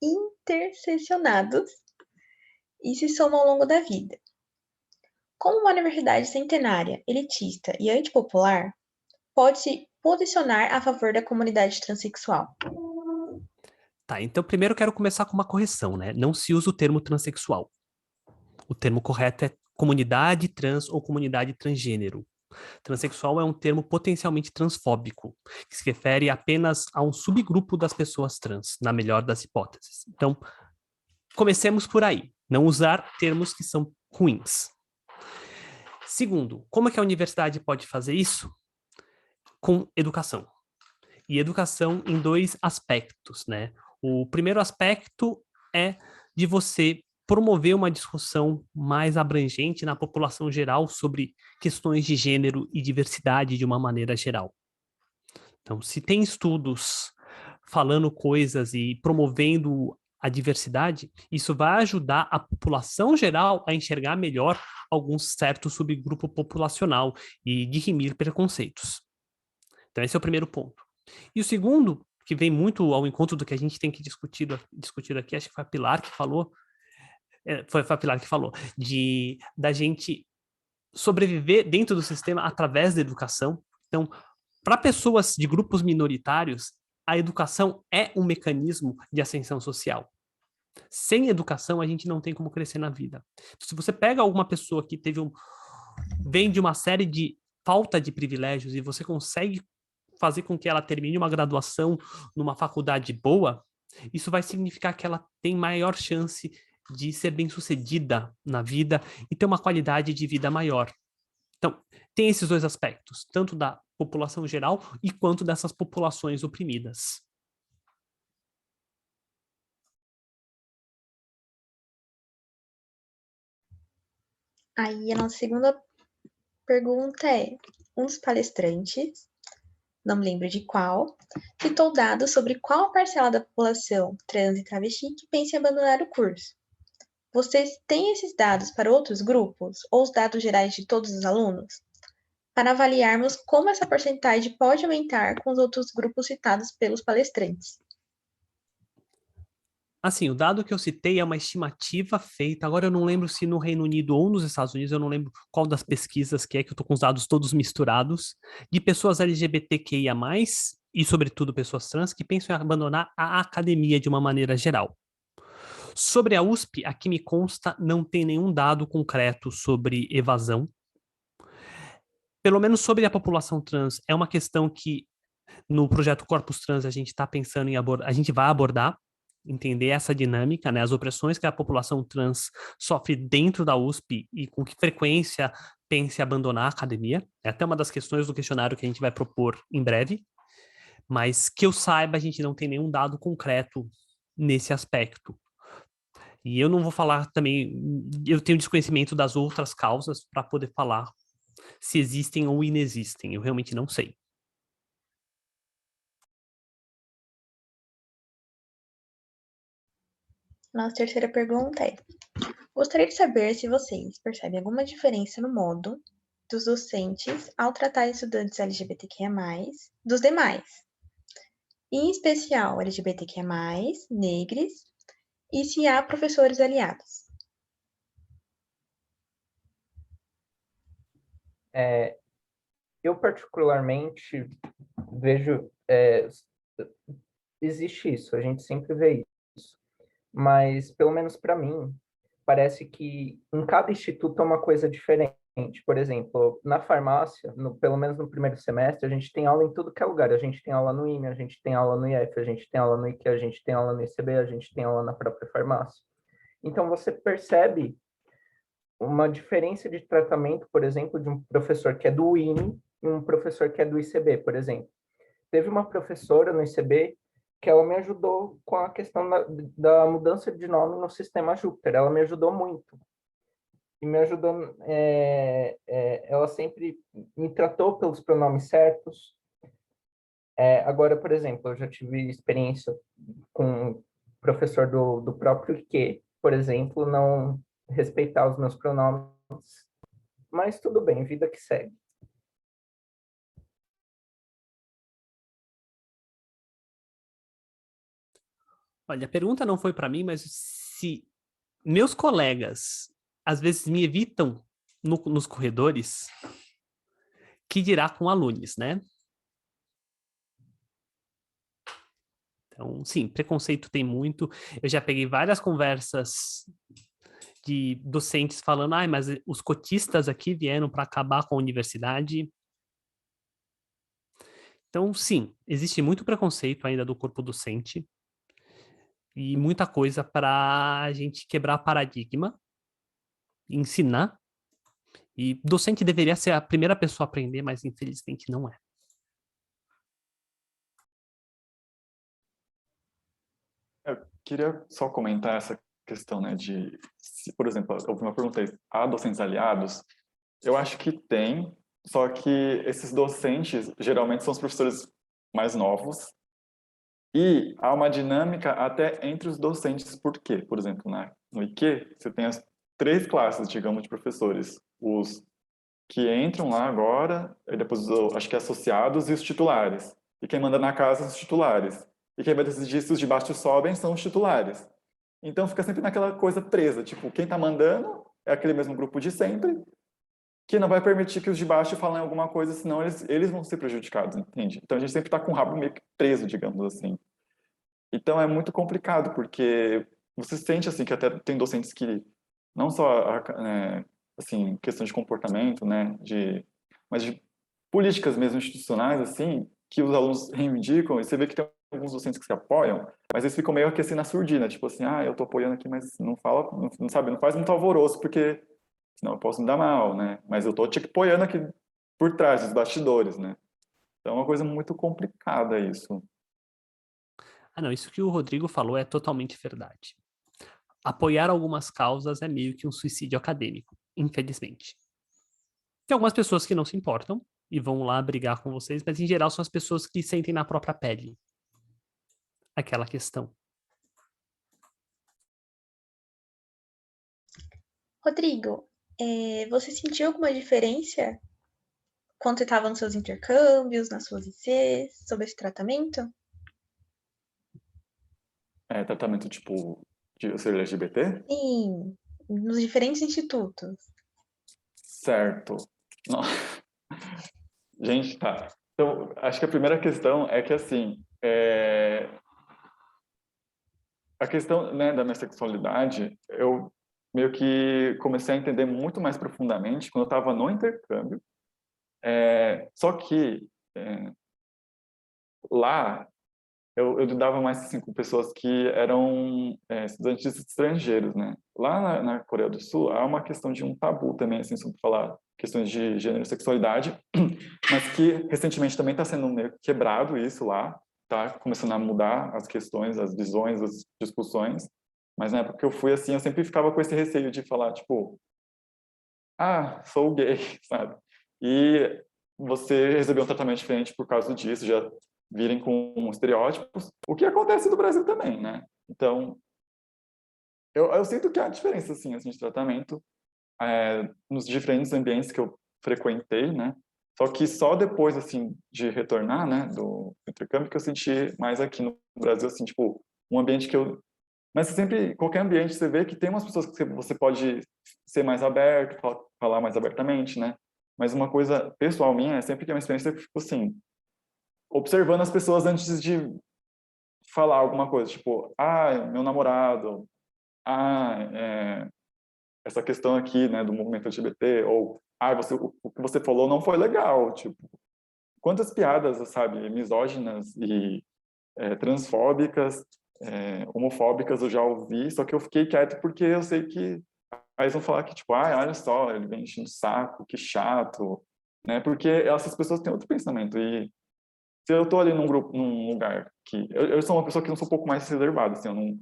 interseccionados e se somam ao longo da vida. Como uma universidade centenária, elitista e antipopular, pode se posicionar a favor da comunidade transexual? Tá, então primeiro eu quero começar com uma correção, né? Não se usa o termo transexual. O termo correto é comunidade trans ou comunidade transgênero. Transsexual é um termo potencialmente transfóbico, que se refere apenas a um subgrupo das pessoas trans, na melhor das hipóteses. Então, comecemos por aí, não usar termos que são ruins. Segundo, como é que a universidade pode fazer isso? Com educação. E educação em dois aspectos, né? O primeiro aspecto é de você promover uma discussão mais abrangente na população geral sobre questões de gênero e diversidade de uma maneira geral. Então, se tem estudos falando coisas e promovendo a diversidade, isso vai ajudar a população geral a enxergar melhor algum certo subgrupo populacional e dirimir preconceitos. Então, esse é o primeiro ponto. E o segundo, que vem muito ao encontro do que a gente tem que discutir aqui, acho que foi a Pilar que falou, foi a Pilar que falou, da gente sobreviver dentro do sistema através da educação. Então, para pessoas de grupos minoritários, a educação é um mecanismo de ascensão social. Sem educação, a gente não tem como crescer na vida. Se você pega alguma pessoa que vem de uma série de falta de privilégios e você consegue fazer com que ela termine uma graduação numa faculdade boa, isso vai significar que ela tem maior chance de ser bem-sucedida na vida e ter uma qualidade de vida maior. Então, tem esses dois aspectos, tanto da população geral e quanto dessas populações oprimidas. Aí a nossa segunda pergunta é: um dos palestrantes, não me lembro de qual, citou dados sobre qual parcela da população trans e travesti que pensa em abandonar o curso. Vocês têm esses dados para outros grupos ou os dados gerais de todos os alunos? Para avaliarmos como essa porcentagem pode aumentar com os outros grupos citados pelos palestrantes. Assim, o dado que eu citei é uma estimativa feita, agora eu não lembro se no Reino Unido ou nos Estados Unidos, eu não lembro qual das pesquisas que eu estou com os dados todos misturados, de pessoas LGBTQIA+, e sobretudo pessoas trans, que pensam em abandonar a academia de uma maneira geral. Sobre a USP, aqui me consta, não tem nenhum dado concreto sobre evasão. Pelo menos sobre a população trans, é uma questão que no projeto Corpus Trans a gente está pensando em abordar, a gente vai abordar, entender essa dinâmica, né, as opressões que a população trans sofre dentro da USP e com que frequência pense em abandonar a academia. É até uma das questões do questionário que a gente vai propor em breve, mas que eu saiba, a gente não tem nenhum dado concreto nesse aspecto. E eu não vou falar também, eu tenho desconhecimento das outras causas para poder falar se existem ou inexistem, eu realmente não sei. Nossa terceira pergunta é: gostaria de saber se vocês percebem alguma diferença no modo dos docentes ao tratar estudantes LGBTQIA+, dos demais, em especial LGBTQIA+, negros, e se há professores aliados. Eu particularmente vejo, existe isso, a gente sempre vê isso, mas pelo menos para mim, parece que em cada instituto é uma coisa diferente. Por exemplo, na farmácia, pelo menos no primeiro semestre, a gente tem aula em tudo que é lugar. A gente tem aula no IME, a gente tem aula no IF, a gente tem aula no IQ, a gente tem aula no ICB, a gente tem aula na própria farmácia. Então, você percebe uma diferença de tratamento, por exemplo, de um professor que é do IME e um professor que é do ICB, por exemplo. Teve uma professora no ICB que ela me ajudou com a questão da mudança de nome no sistema Júpiter. Ela me ajudou muito. E me ajudou, ela sempre me tratou pelos pronomes certos. Agora, por exemplo, eu já tive experiência com o professor do próprio IQ, por exemplo, não respeitar os meus pronomes, mas tudo bem, vida que segue. Olha, a pergunta não foi para mim, mas se meus colegas às vezes me evitam nos corredores, que dirá com alunos, né? Então, sim, preconceito tem muito. Eu já peguei várias conversas de docentes falando, mas os cotistas aqui vieram para acabar com a universidade. Então, sim, existe muito preconceito ainda do corpo docente e muita coisa para a gente quebrar paradigma, ensinar. E docente deveria ser a primeira pessoa a aprender, mas infelizmente não é. Eu queria só comentar essa questão, né, por exemplo, houve uma pergunta aí, há docentes aliados? Eu acho que tem, só que esses docentes geralmente são os professores mais novos e há uma dinâmica até entre os docentes, por quê? Por exemplo, no IQ, você tem as 3 classes, digamos, de professores, os que entram lá agora, e depois acho que associados e os titulares, e quem manda na casa são os titulares. E quem vai decidir se os de baixo sobem são os titulares. Então fica sempre naquela coisa presa, tipo, quem tá mandando é aquele mesmo grupo de sempre, que não vai permitir que os de baixo falem alguma coisa, senão eles vão ser prejudicados, entende? Então a gente sempre tá com o rabo meio que preso, digamos assim. Então é muito complicado, porque você sente, assim, que até tem docentes que, não só, assim, questão de comportamento, né, mas de políticas mesmo institucionais, assim, que os alunos reivindicam, e você vê que tem alguns docentes que se apoiam, mas eles ficam meio que assim na surdina, tipo assim, eu tô apoiando aqui, mas não fala, não sabe, não faz muito alvoroço, porque senão eu posso me dar mal, né? Mas eu tô te apoiando aqui por trás dos bastidores, né? Então é uma coisa muito complicada isso. Ah, não, isso que o Rodrigo falou é totalmente verdade. Apoiar algumas causas é meio que um suicídio acadêmico, infelizmente. Tem algumas pessoas que não se importam e vão lá brigar com vocês, mas em geral são as pessoas que sentem na própria pele aquela questão. Rodrigo, você sentiu alguma diferença quando você estava nos seus intercâmbios, nas suas ICs, sobre esse tratamento? Tratamento tipo de ser LGBT? Sim, nos diferentes institutos. Certo. Não. Gente, tá. Então, acho que a primeira questão é que, assim, a questão, né, da minha sexualidade, eu meio que comecei a entender muito mais profundamente quando eu estava no intercâmbio. Só que lá eu lidava mais assim, com pessoas que eram estudantes estrangeiros, né? Lá na Coreia do Sul há uma questão de um tabu também, assim, sobre falar questões de gênero e sexualidade, mas que recentemente também está sendo meio quebrado isso lá, tá começando a mudar as questões, as visões, as discussões. Mas na época que eu fui, assim, eu sempre ficava com esse receio de falar, tipo, sou gay, sabe? E você receber um tratamento diferente por causa disso, já virem com estereótipos, o que acontece no Brasil também, né? Então, eu sinto que há diferença, assim, de tratamento nos diferentes ambientes que eu frequentei, né? Só que só depois, assim, de retornar, né, do intercâmbio, que eu senti mais aqui no Brasil, assim, tipo, um ambiente que eu... Mas sempre, qualquer ambiente, você vê que tem umas pessoas que você pode ser mais aberto, falar mais abertamente, né? Mas uma coisa pessoal minha é sempre que é uma experiência que eu fico, assim, observando as pessoas antes de falar alguma coisa, tipo, meu namorado, essa questão aqui, né, do movimento LGBT, ou, o que você falou não foi legal, tipo, quantas piadas, sabe, misóginas e transfóbicas, homofóbicas eu já ouvi, só que eu fiquei quieto porque eu sei que aí eles vão falar que, tipo, olha só, ele vem enchendo o saco, que chato, né, porque essas pessoas têm outro pensamento, e se eu tô ali num grupo, num lugar que... Eu sou uma pessoa que não sou um pouco mais reservada, assim,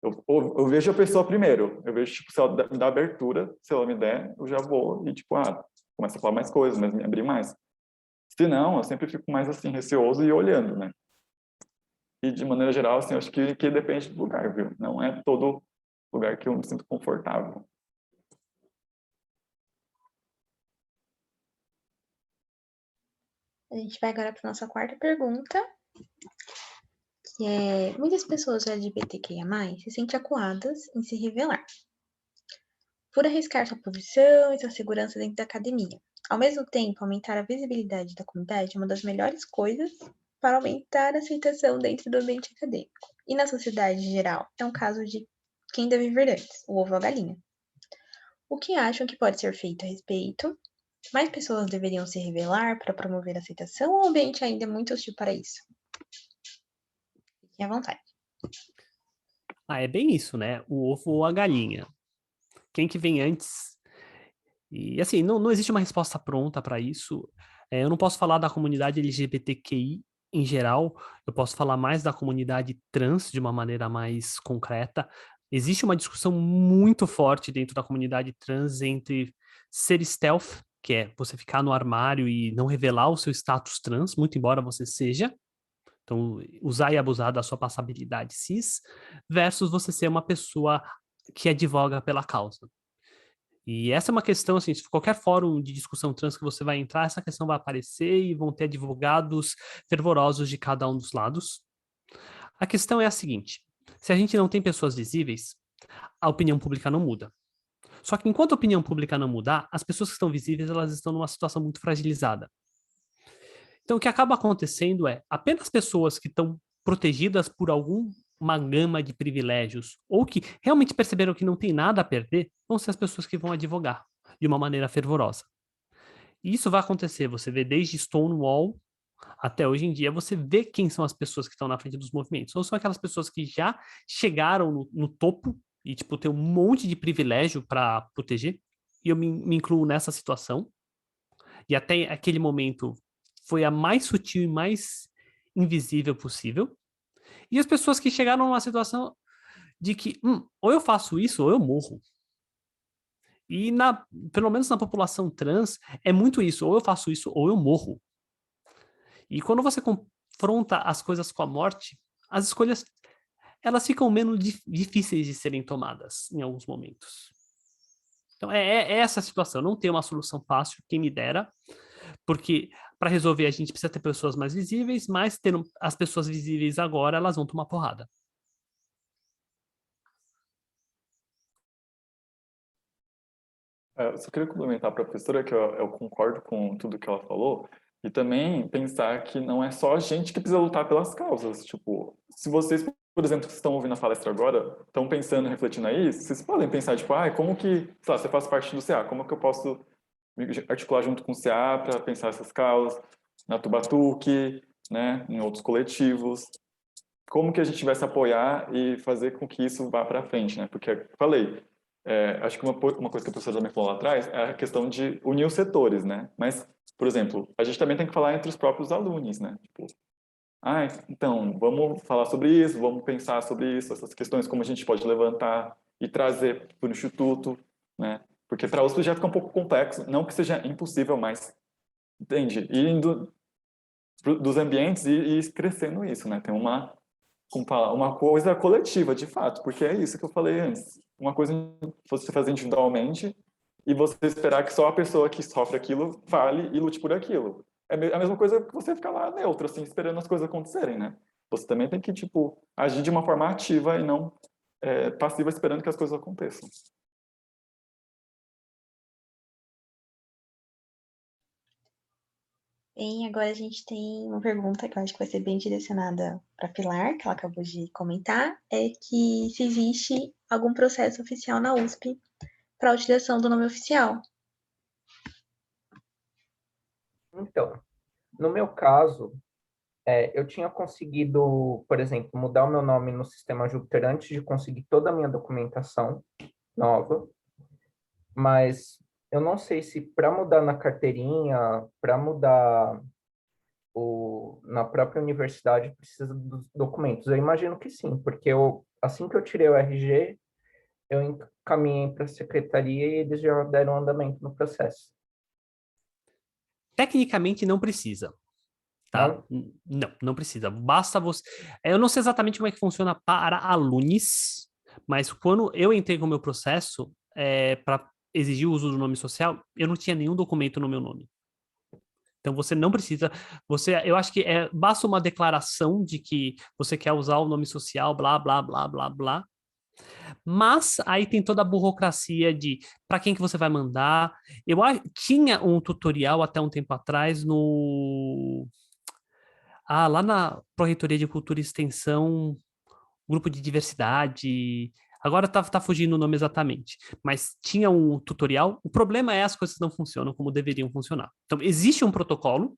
eu vejo a pessoa primeiro. Eu vejo, tipo, se ela me dá abertura, se ela me der, eu já vou e, tipo, começo a falar mais coisas, mas me abrir mais. Se não, eu sempre fico mais, assim, receoso e olhando, né? E, de maneira geral, assim, eu acho que depende do lugar, viu? Não é todo lugar que eu me sinto confortável. A gente vai agora para nossa quarta pergunta, que é: muitas pessoas LGBTQIA+, se sentem acuadas em se revelar, por arriscar sua posição e sua segurança dentro da academia. Ao mesmo tempo, aumentar a visibilidade da comunidade é uma das melhores coisas para aumentar a aceitação dentro do ambiente acadêmico. E na sociedade em geral, é um caso de quem deve vir antes, o ovo ou a galinha. O que acham que pode ser feito a respeito? Mais pessoas deveriam se revelar para promover a aceitação ou o ambiente ainda é muito hostil para isso? Fiquem à vontade. É bem isso, né? O ovo ou a galinha. Quem que vem antes? E assim, não existe uma resposta pronta para isso. Eu não posso falar da comunidade LGBTQI em geral, eu posso falar mais da comunidade trans de uma maneira mais concreta. Existe uma discussão muito forte dentro da comunidade trans entre ser stealth, que é você ficar no armário e não revelar o seu status trans, muito embora você seja. Então, usar e abusar da sua passabilidade cis, versus você ser uma pessoa que advoga pela causa. E essa é uma questão, assim, se qualquer fórum de discussão trans que você vai entrar, essa questão vai aparecer e vão ter advogados fervorosos de cada um dos lados. A questão é a seguinte: se a gente não tem pessoas visíveis, a opinião pública não muda. Só que enquanto a opinião pública não mudar, as pessoas que estão visíveis, elas estão numa situação muito fragilizada. Então, o que acaba acontecendo é apenas pessoas que estão protegidas por alguma gama de privilégios ou que realmente perceberam que não tem nada a perder, vão ser as pessoas que vão advogar de uma maneira fervorosa. E isso vai acontecer, você vê desde Stonewall até hoje em dia, você vê quem são as pessoas que estão na frente dos movimentos. Ou são aquelas pessoas que já chegaram no topo e, tipo, tem um monte de privilégio para proteger, e eu me incluo nessa situação. E até aquele momento foi a mais sutil e mais invisível possível. E as pessoas que chegaram numa situação de que, ou eu faço isso ou eu morro. E, pelo menos na população trans, é muito isso, ou eu faço isso ou eu morro. E quando você confronta as coisas com a morte, as escolhas, elas ficam menos difíceis de serem tomadas em alguns momentos. Então, é essa a situação. Não tem uma solução fácil, quem me dera, porque para resolver a gente precisa ter pessoas mais visíveis, mas tendo as pessoas visíveis agora, elas vão tomar porrada. Eu só queria complementar a professora que eu concordo com tudo que ela falou e também pensar que não é só a gente que precisa lutar pelas causas. Tipo, se vocês, por exemplo, que estão ouvindo a palestra agora, estão pensando, refletindo aí, vocês podem pensar, tipo, como que, sei lá, você faz parte do CA, como que eu posso me articular junto com o CA para pensar essas causas, na Tubatuque, né, em outros coletivos, como que a gente vai se apoiar e fazer com que isso vá para frente, né? Porque, eu falei, acho que uma coisa que a professora também falou lá atrás é a questão de unir os setores, né? Mas, por exemplo, a gente também tem que falar entre os próprios alunos, né? Tipo, então, vamos falar sobre isso, vamos pensar sobre isso, essas questões, como a gente pode levantar e trazer para o Instituto, né? Porque para a USP já fica um pouco complexo, não que seja impossível, mas, entende? E indo dos ambientes e crescendo isso, né? Tem uma coisa coletiva, de fato, porque é isso que eu falei antes. Uma coisa você fazer individualmente e você esperar que só a pessoa que sofre aquilo fale e lute por aquilo. É a mesma coisa que você ficar lá neutro, assim, esperando as coisas acontecerem, né? Você também tem que, tipo, agir de uma forma ativa e não passiva esperando que as coisas aconteçam. Bem, agora a gente tem uma pergunta que eu acho que vai ser bem direcionada para a Pilar, que ela acabou de comentar, é que se existe algum processo oficial na USP para a utilização do nome oficial. Então, no meu caso, eu tinha conseguido, por exemplo, mudar o meu nome no sistema Júpiter antes de conseguir toda a minha documentação nova, mas eu não sei se para mudar na carteirinha, para mudar na própria universidade precisa dos documentos. Eu imagino que sim, porque assim que eu tirei o RG, eu encaminhei para a secretaria e eles já deram andamento no processo. Tecnicamente não precisa. Tá? Não precisa. Basta você. Eu não sei exatamente como é que funciona para alunos, mas quando eu entrei com o meu processo para exigir o uso do nome social, eu não tinha nenhum documento no meu nome. Então você não precisa. Eu acho que basta uma declaração de que você quer usar o nome social, blá, blá, blá, blá, blá. Mas aí tem toda a burocracia de para quem que você vai mandar. Tinha um tutorial até um tempo atrás lá na Pró-Reitoria de Cultura e Extensão, grupo de diversidade. Agora tá fugindo o nome exatamente, mas tinha um tutorial. O problema é as coisas não funcionam como deveriam funcionar. Então, existe um protocolo.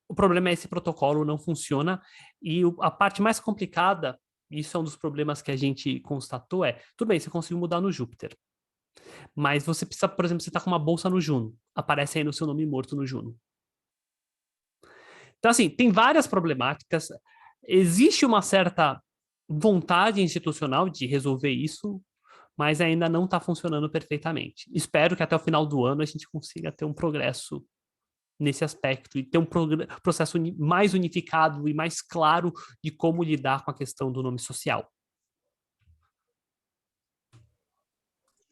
O problema é esse protocolo não funciona e a parte mais complicada, isso é um dos problemas que a gente constatou, tudo bem, você conseguiu mudar no Júpiter, mas você precisa, por exemplo, você está com uma bolsa no Juno, aparece aí no seu nome morto no Juno. Então, assim, tem várias problemáticas, existe uma certa vontade institucional de resolver isso, mas ainda não está funcionando perfeitamente. Espero que até o final do ano a gente consiga ter um progresso nesse aspecto e ter um processo mais unificado e mais claro de como lidar com a questão do nome social.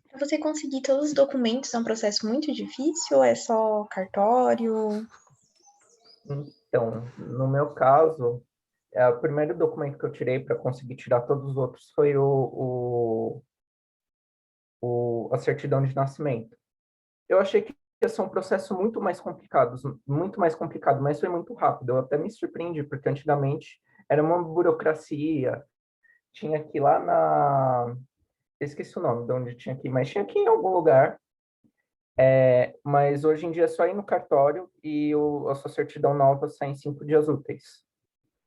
Para você conseguir todos os documentos é um processo muito difícil ou é só cartório? Então, no meu caso, O primeiro documento que eu tirei para conseguir tirar todos os outros foi a certidão de nascimento. Eu achei que ia ser um processo muito mais complicado, mas foi muito rápido. Eu até me surpreendi, porque antigamente era uma burocracia, tinha que ir lá esqueci o nome de onde tinha que ir, mas tinha que ir em algum lugar. Mas hoje em dia é só ir no cartório e a sua certidão nova sai em 5 dias úteis.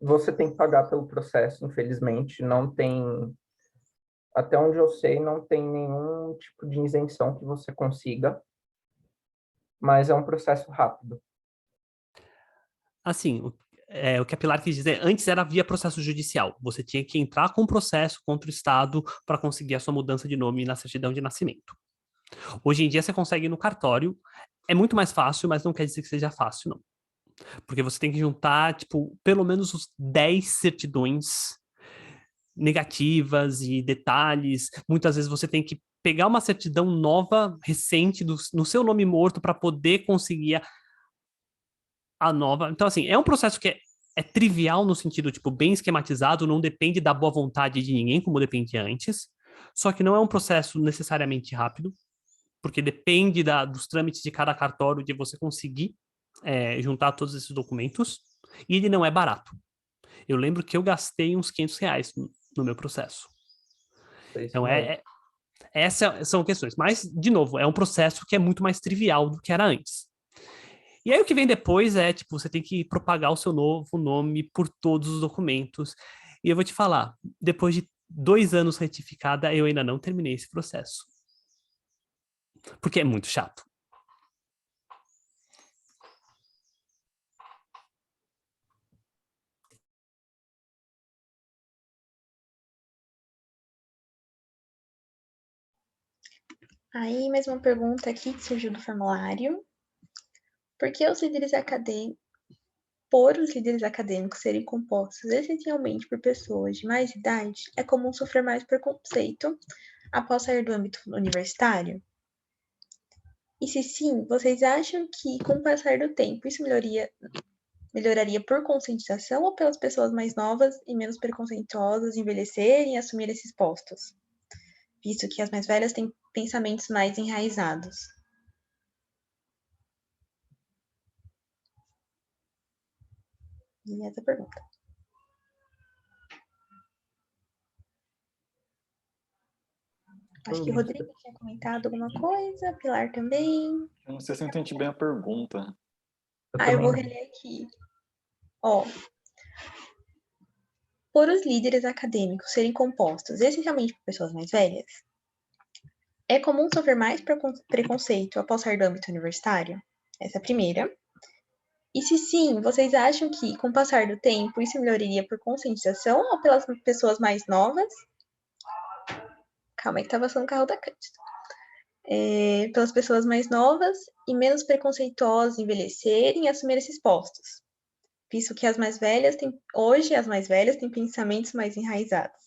Você tem que pagar pelo processo, infelizmente, não tem, até onde eu sei, não tem nenhum tipo de isenção que você consiga, mas é um processo rápido. Assim, o que a Pilar quis dizer, antes era via processo judicial. Você tinha que entrar com um processo contra o Estado para conseguir a sua mudança de nome na certidão de nascimento. Hoje em dia você consegue ir no cartório, é muito mais fácil, mas não quer dizer que seja fácil, não. Porque você tem que juntar, tipo, pelo menos os 10 certidões negativas e detalhes. Muitas vezes você tem que pegar uma certidão nova, recente, no seu nome morto, para poder conseguir a nova. Então, assim, é um processo que é trivial no sentido, tipo, bem esquematizado, não depende da boa vontade de ninguém, como dependia antes. Só que não é um processo necessariamente rápido, porque depende dos trâmites de cada cartório, de você conseguir juntar todos esses documentos, e ele não é barato. Eu lembro que eu gastei uns R$ 500 no meu processo. Então, essas são questões. Mas, de novo, é um processo que é muito mais trivial do que era antes. E aí o que vem depois tipo, você tem que propagar o seu novo nome por todos os documentos. E eu vou te falar, depois de 2 anos retificada, eu ainda não terminei esse processo. Porque é muito chato. Aí, mais uma pergunta aqui que surgiu do formulário. Por os líderes acadêmicos serem compostos essencialmente por pessoas de mais idade, é comum sofrer mais preconceito após sair do âmbito universitário? E se sim, vocês acham que, com o passar do tempo, isso melhoraria por conscientização ou pelas pessoas mais novas e menos preconceituosas envelhecerem e assumir esses postos, visto que as mais velhas têm pensamentos mais enraizados? E essa pergunta. Acho que o Rodrigo tinha comentado alguma coisa, Pilar também. Eu não sei se eu entendi bem a pergunta. Eu vou reler aqui. Por os líderes acadêmicos serem compostos essencialmente por pessoas mais velhas, é comum sofrer mais preconceito após sair do âmbito universitário? Essa é a primeira. E se sim, vocês acham que, com o passar do tempo, isso melhoraria por conscientização ou pelas pessoas mais novas? Calma aí que tá passando o carro da Cândida. Pelas pessoas mais novas e menos preconceituosas envelhecerem e assumir esses postos, visto que as mais velhas têm pensamentos mais enraizados.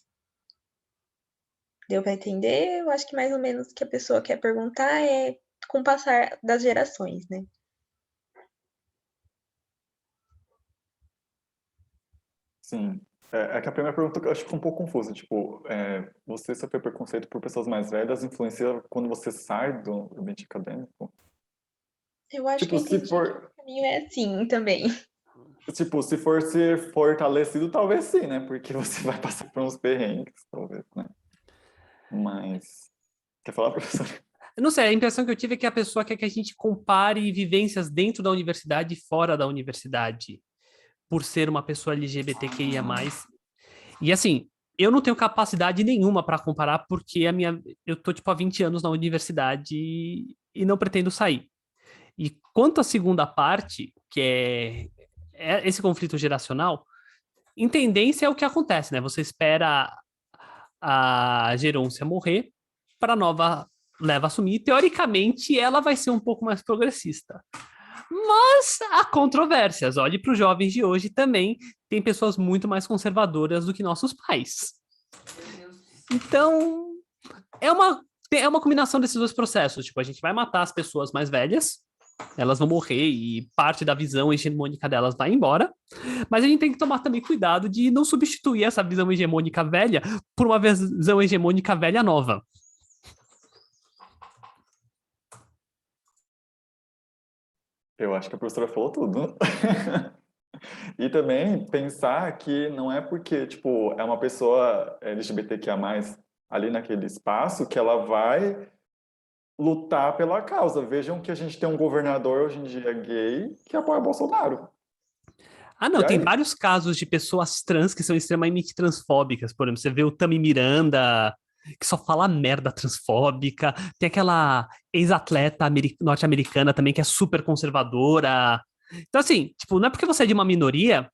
Deu para entender? Eu acho que mais ou menos o que a pessoa quer perguntar é com o passar das gerações, né? Sim. É que a primeira pergunta eu acho que foi um pouco confusa. Tipo, você sofrer preconceito por pessoas mais velhas influencia quando você sai do ambiente acadêmico? Eu acho que eu entendi que o caminho é assim também. Tipo, se for ser fortalecido, talvez sim, né? Porque você vai passar por uns perrengues, talvez, né? Mas... Quer falar, professor? Eu não sei, a impressão que eu tive é que a pessoa quer que a gente compare vivências dentro da universidade e fora da universidade, por ser uma pessoa LGBTQIA+. E assim, eu não tenho capacidade nenhuma para comparar, porque eu tô tipo há 20 anos na universidade e não pretendo sair. E quanto à segunda parte, que é esse conflito geracional, em tendência é o que acontece, né? Você espera a gerência morrer para a nova leva assumir. Teoricamente, ela vai ser um pouco mais progressista. Mas há controvérsias. Olhe para os jovens de hoje também. Tem pessoas muito mais conservadoras do que nossos pais. Então, é uma combinação desses dois processos. Tipo, a gente vai matar as pessoas mais velhas Elas vão morrer e parte da visão hegemônica delas vai embora, mas a gente tem que tomar também cuidado de não substituir essa visão hegemônica velha por uma visão hegemônica velha nova. Eu acho que a professora falou tudo. E também pensar que não é porque, tipo, é uma pessoa LGBTQIA+, ali naquele espaço, que ela vai lutar pela causa. Vejam que a gente tem um governador hoje em dia gay que apoia Bolsonaro. Ah, não, E tem aí? vários casos de pessoas trans que são extremamente transfóbicas. Por exemplo, você vê o Tami Miranda, que só fala merda transfóbica. Tem aquela ex-atleta norte-americana também que é super conservadora. Então, assim, tipo, não é porque você é de uma minoria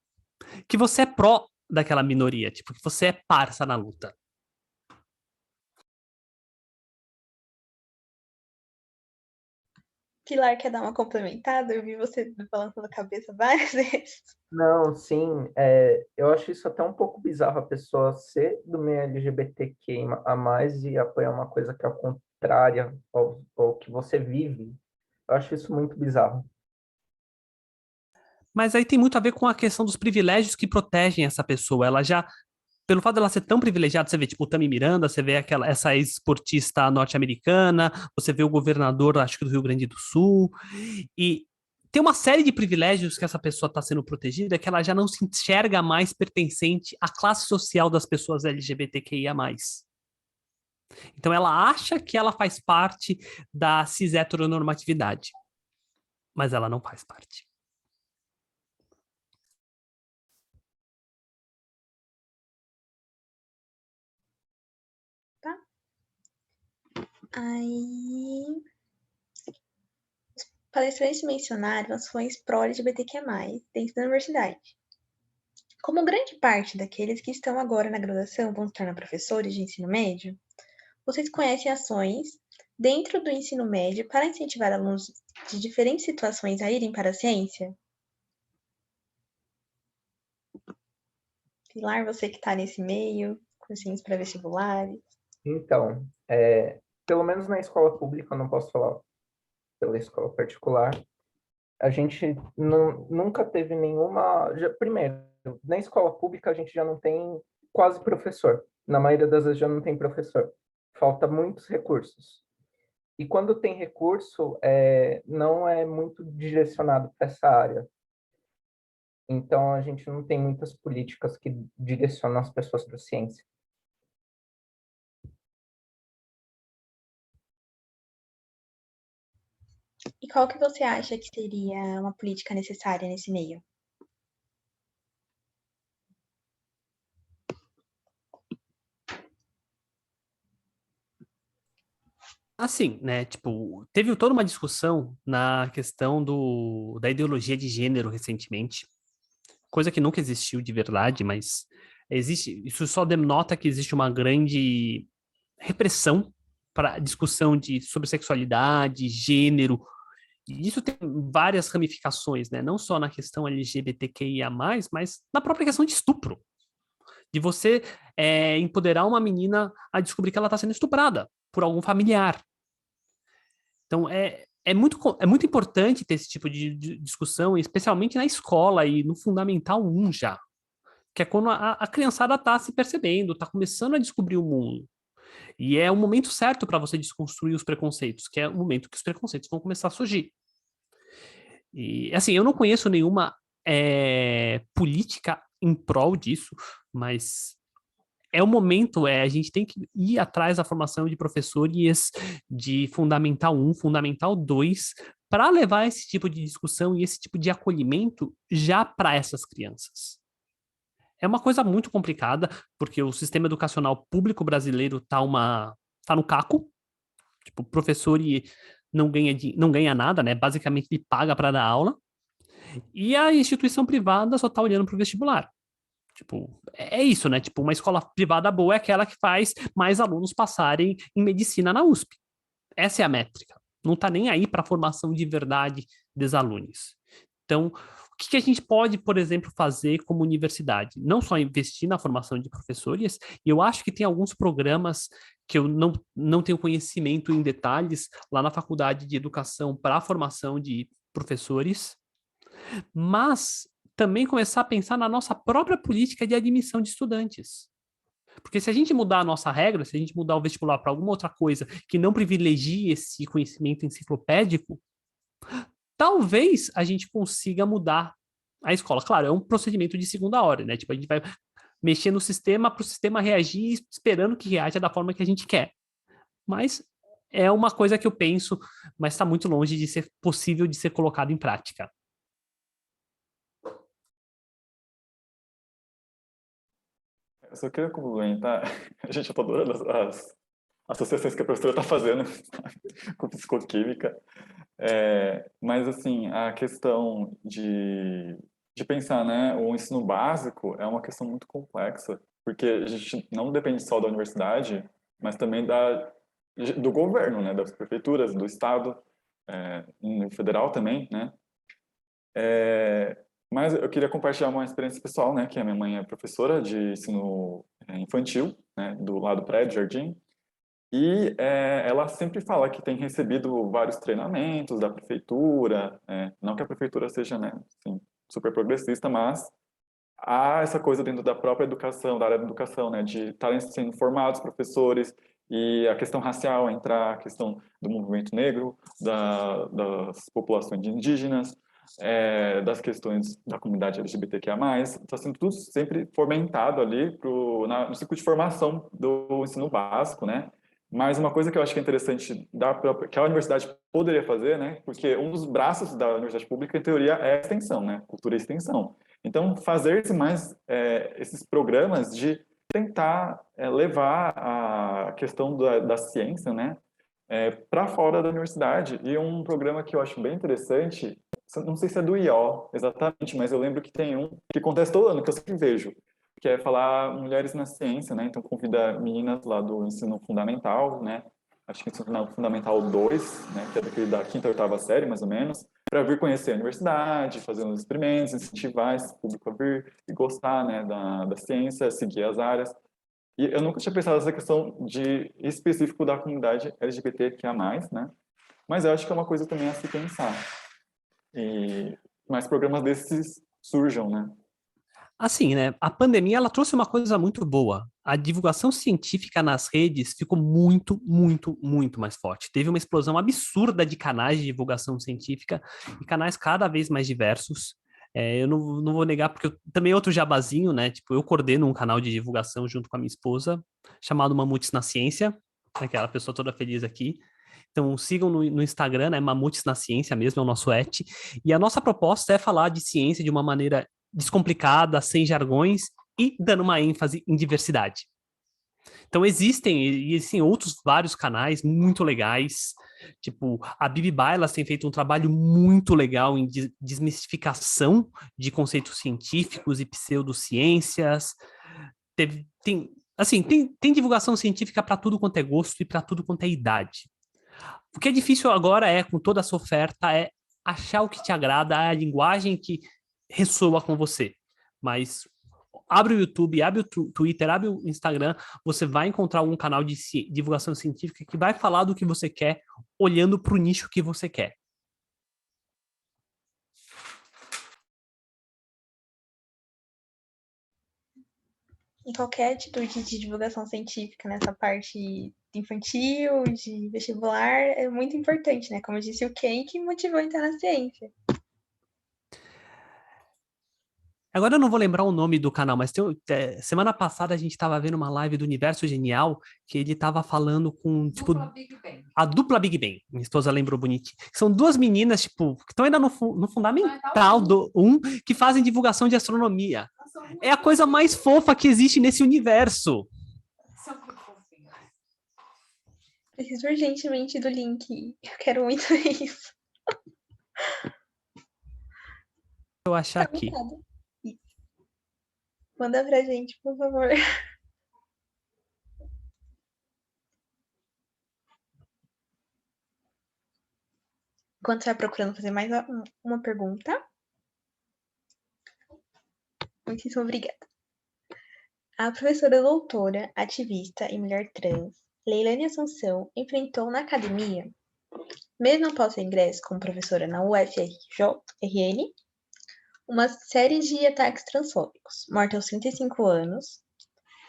que você é pró daquela minoria, tipo, que você é parça na luta. Pilar quer dar uma complementada? Eu vi você balançando a cabeça várias vezes. Não, sim, eu acho isso até um pouco bizarro, a pessoa ser do meio LGBTQI a mais e apoiar uma coisa que é contrária ao que você vive. Eu acho isso muito bizarro. Mas aí tem muito a ver com a questão dos privilégios que protegem essa pessoa. Ela já, pelo fato dela ser tão privilegiada, você vê tipo o Tami Miranda, você vê essa ex-esportista norte-americana, você vê o governador, acho que do Rio Grande do Sul, e tem uma série de privilégios que essa pessoa está sendo protegida que ela já não se enxerga mais pertencente à classe social das pessoas LGBTQIA+. Então ela acha que ela faz parte da cis-heteronormatividade, mas ela não faz parte. Tá? Aí, os palestrantes mencionaram ações pró-LGBTQIA+, dentro da universidade. Como grande parte daqueles que estão agora na graduação vão se tornar professores de ensino médio, vocês conhecem ações dentro do ensino médio para incentivar alunos de diferentes situações a irem para a ciência? Pilar, você que está nesse meio, cursinhos para vestibulares. Então, pelo menos na escola pública, eu não posso falar pela escola particular, a gente nunca teve nenhuma... primeiro, na escola pública a gente já não tem quase professor. Na maioria das vezes já não tem professor. Falta muitos recursos. E quando tem recurso, não é muito direcionado para essa área. Então, a gente não tem muitas políticas que direcionam as pessoas para a ciência. E qual que você acha que seria uma política necessária nesse meio? Assim, né, tipo, teve toda uma discussão na questão da ideologia de gênero recentemente, coisa que nunca existiu de verdade, mas existe, isso só denota que existe uma grande repressão para discussão sobre sexualidade, gênero, e isso tem várias ramificações, né, não só na questão LGBTQIA+, mas na própria questão de estupro, de você empoderar uma menina a descobrir que ela está sendo estuprada por algum familiar. Então, é muito importante ter esse tipo de discussão, especialmente na escola e no Fundamental 1 já, que é quando a criançada está se percebendo, está começando a descobrir o mundo. E é o momento certo para você desconstruir os preconceitos, que é o momento que os preconceitos vão começar a surgir. E, assim, eu não conheço nenhuma política em prol disso, mas é o momento, a gente tem que ir atrás da formação de professores de Fundamental 1, Fundamental 2, para levar esse tipo de discussão e esse tipo de acolhimento já para essas crianças. É uma coisa muito complicada, porque o sistema educacional público brasileiro tá no caco, tipo, o professor não ganha nada, né? Basicamente ele paga para dar aula, e a instituição privada só tá olhando para o vestibular. Tipo, é isso, né? Tipo, uma escola privada boa é aquela que faz mais alunos passarem em medicina na USP. Essa é a métrica. Não tá nem aí para a formação de verdade dos alunos. Então, o que a gente pode, por exemplo, fazer como universidade? Não só investir na formação de professores, e eu acho que tem alguns programas que eu não tenho conhecimento em detalhes lá na Faculdade de Educação para a formação de professores, mas também começar a pensar na nossa própria política de admissão de estudantes. Porque se a gente mudar a nossa regra, se a gente mudar o vestibular para alguma outra coisa que não privilegie esse conhecimento enciclopédico, talvez a gente consiga mudar a escola. Claro, é um procedimento de segunda hora, né? Tipo, a gente vai mexer no sistema para o sistema reagir, esperando que reaja da forma que a gente quer. Mas é uma coisa que eu penso, mas está muito longe de ser possível de ser colocado em prática. Eu só queria complementar, a gente está adorando as associações que a professora está fazendo com psicoquímica, mas assim, a questão de pensar, né, o ensino básico é uma questão muito complexa, porque a gente não depende só da universidade, mas também do governo, né, das prefeituras, do estado, no federal também, né. Mas eu queria compartilhar uma experiência pessoal, né, que a minha mãe é professora de ensino infantil, né, do lado prédio, jardim, e ela sempre fala que tem recebido vários treinamentos da prefeitura, não que a prefeitura seja, né, assim, super progressista, mas há essa coisa dentro da própria educação, da área da educação, né, de estarem sendo formados professores, e a questão racial entrar, a questão do movimento negro, das populações indígenas, das questões da comunidade LGBTQIA+, está sendo tudo sempre fomentado ali no ciclo de formação do ensino básico, né? Mas uma coisa que eu acho que é interessante que a universidade poderia fazer, né? Porque um dos braços da universidade pública, em teoria, é a extensão, né? Cultura e extensão. Então, fazer mais esses programas de tentar levar a questão da ciência, né? Para fora da universidade. E um programa que eu acho bem interessante, não sei se é do IO exatamente, mas eu lembro que tem um que acontece todo ano, que eu sempre vejo, que é falar mulheres na ciência, né? Então convida meninas lá do ensino fundamental, né? Acho que ensino fundamental 2, né? Que é daquele da quinta, oitava série, mais ou menos, para vir conhecer a universidade, fazer uns experimentos, incentivar esse público a vir e gostar, né? Da ciência, seguir as áreas. E eu nunca tinha pensado nessa questão de específico da comunidade LGBTQIA+, né? Mas eu acho que é uma coisa também a se pensar. E mais programas desses surjam, né? Assim, né? A pandemia ela trouxe uma coisa muito boa. A divulgação científica nas redes ficou muito, muito, muito mais forte. Teve uma explosão absurda de canais de divulgação científica e canais cada vez mais diversos. Eu não vou negar, porque também outro jabazinho, né? Tipo, eu coordeno um canal de divulgação junto com a minha esposa, chamado Mamutes na Ciência, aquela pessoa toda feliz aqui. Então, sigam no Instagram, né? Mamutes na Ciência mesmo, é o nosso E a nossa proposta é falar de ciência de uma maneira descomplicada, sem jargões e dando uma ênfase em diversidade. Então existem outros vários canais muito legais, tipo a Bibi Bailas tem feito um trabalho muito legal em desmistificação de conceitos científicos e pseudociências. Tem divulgação científica para tudo quanto é gosto e para tudo quanto é idade. O que é difícil agora com toda essa oferta, é achar o que te agrada, a linguagem que ressoa com você. Mas abre o YouTube, abre o Twitter, abre o Instagram, você vai encontrar algum canal de divulgação científica que vai falar do que você quer, olhando para o nicho que você quer. E qualquer atitude de divulgação científica nessa parte infantil, de vestibular, é muito importante, né? Como disse o Ken, que motivou a entrar na ciência. Agora eu não vou lembrar o nome do canal, mas semana passada a gente estava vendo uma live do Universo Genial, que ele estava falando com, tipo, a dupla Big Bang. Minha esposa lembrou bonitinho. São duas meninas, tipo, que estão ainda no fundamental do 1, que fazem divulgação de astronomia. É a coisa mais fofa que existe nesse universo. Preciso urgentemente do link. Eu quero muito isso. Eu achar aqui. Manda pra gente, por favor. Enquanto você vai procurando fazer mais uma pergunta. Muitíssimo obrigada. A professora doutora, ativista e mulher trans, Leilane Assunção, enfrentou na academia, mesmo após seu ingresso como professora na UFRN, uma série de ataques transfóbicos. Morta aos 35 anos,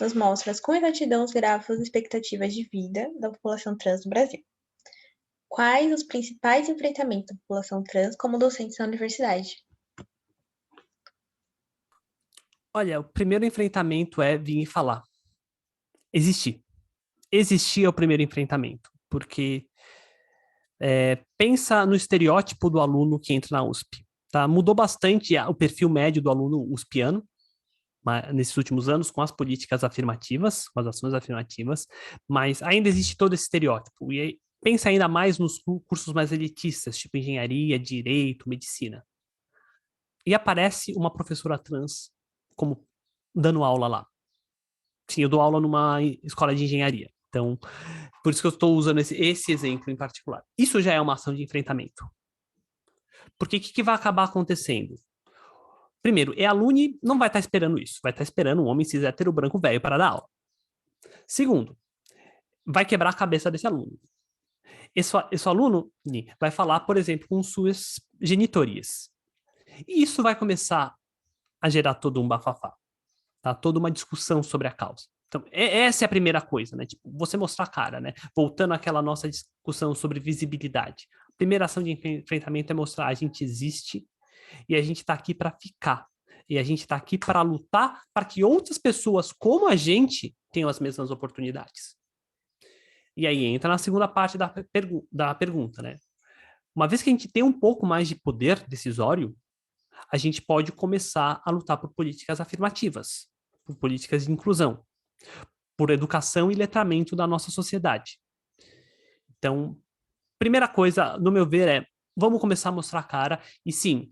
nos mostra com exatidão os gráficos expectativas de vida da população trans no Brasil. Quais os principais enfrentamentos da população trans como docentes na universidade? Olha, o primeiro enfrentamento é vir e falar. Existir. Existir é o primeiro enfrentamento, porque pensa no estereótipo do aluno que entra na USP. Tá? Mudou bastante o perfil médio do aluno uspiano nesses últimos anos com as políticas afirmativas, com as ações afirmativas, mas ainda existe todo esse estereótipo. E aí, pensa ainda mais nos cursos mais elitistas, tipo engenharia, direito, medicina. E aparece uma professora trans como dando aula lá. Sim, eu dou aula numa escola de engenharia. Então, por isso que eu estou usando esse exemplo em particular. Isso já é uma ação de enfrentamento. Porque o que vai acabar acontecendo? Primeiro, aluno não vai estar esperando isso. Vai estar esperando um homem cis hétero branco velho para dar aula. Segundo, vai quebrar a cabeça desse aluno. Esse aluno vai falar, por exemplo, com suas genitorias. E isso vai começar a gerar todo um bafafá. Tá? Toda uma discussão sobre a causa. Então, essa é a primeira coisa, né? Tipo, você mostrar a cara, né? Voltando àquela nossa discussão sobre visibilidade. A primeira ação de enfrentamento é mostrar a gente existe e a gente está aqui para ficar. E a gente está aqui para lutar para que outras pessoas como a gente tenham as mesmas oportunidades. E aí entra na segunda parte da pergunta, né? Uma vez que a gente tem um pouco mais de poder decisório, a gente pode começar a lutar por políticas afirmativas, por políticas de inclusão, por educação e letramento da nossa sociedade. Então, primeira coisa, no meu ver, vamos começar a mostrar a cara. E sim,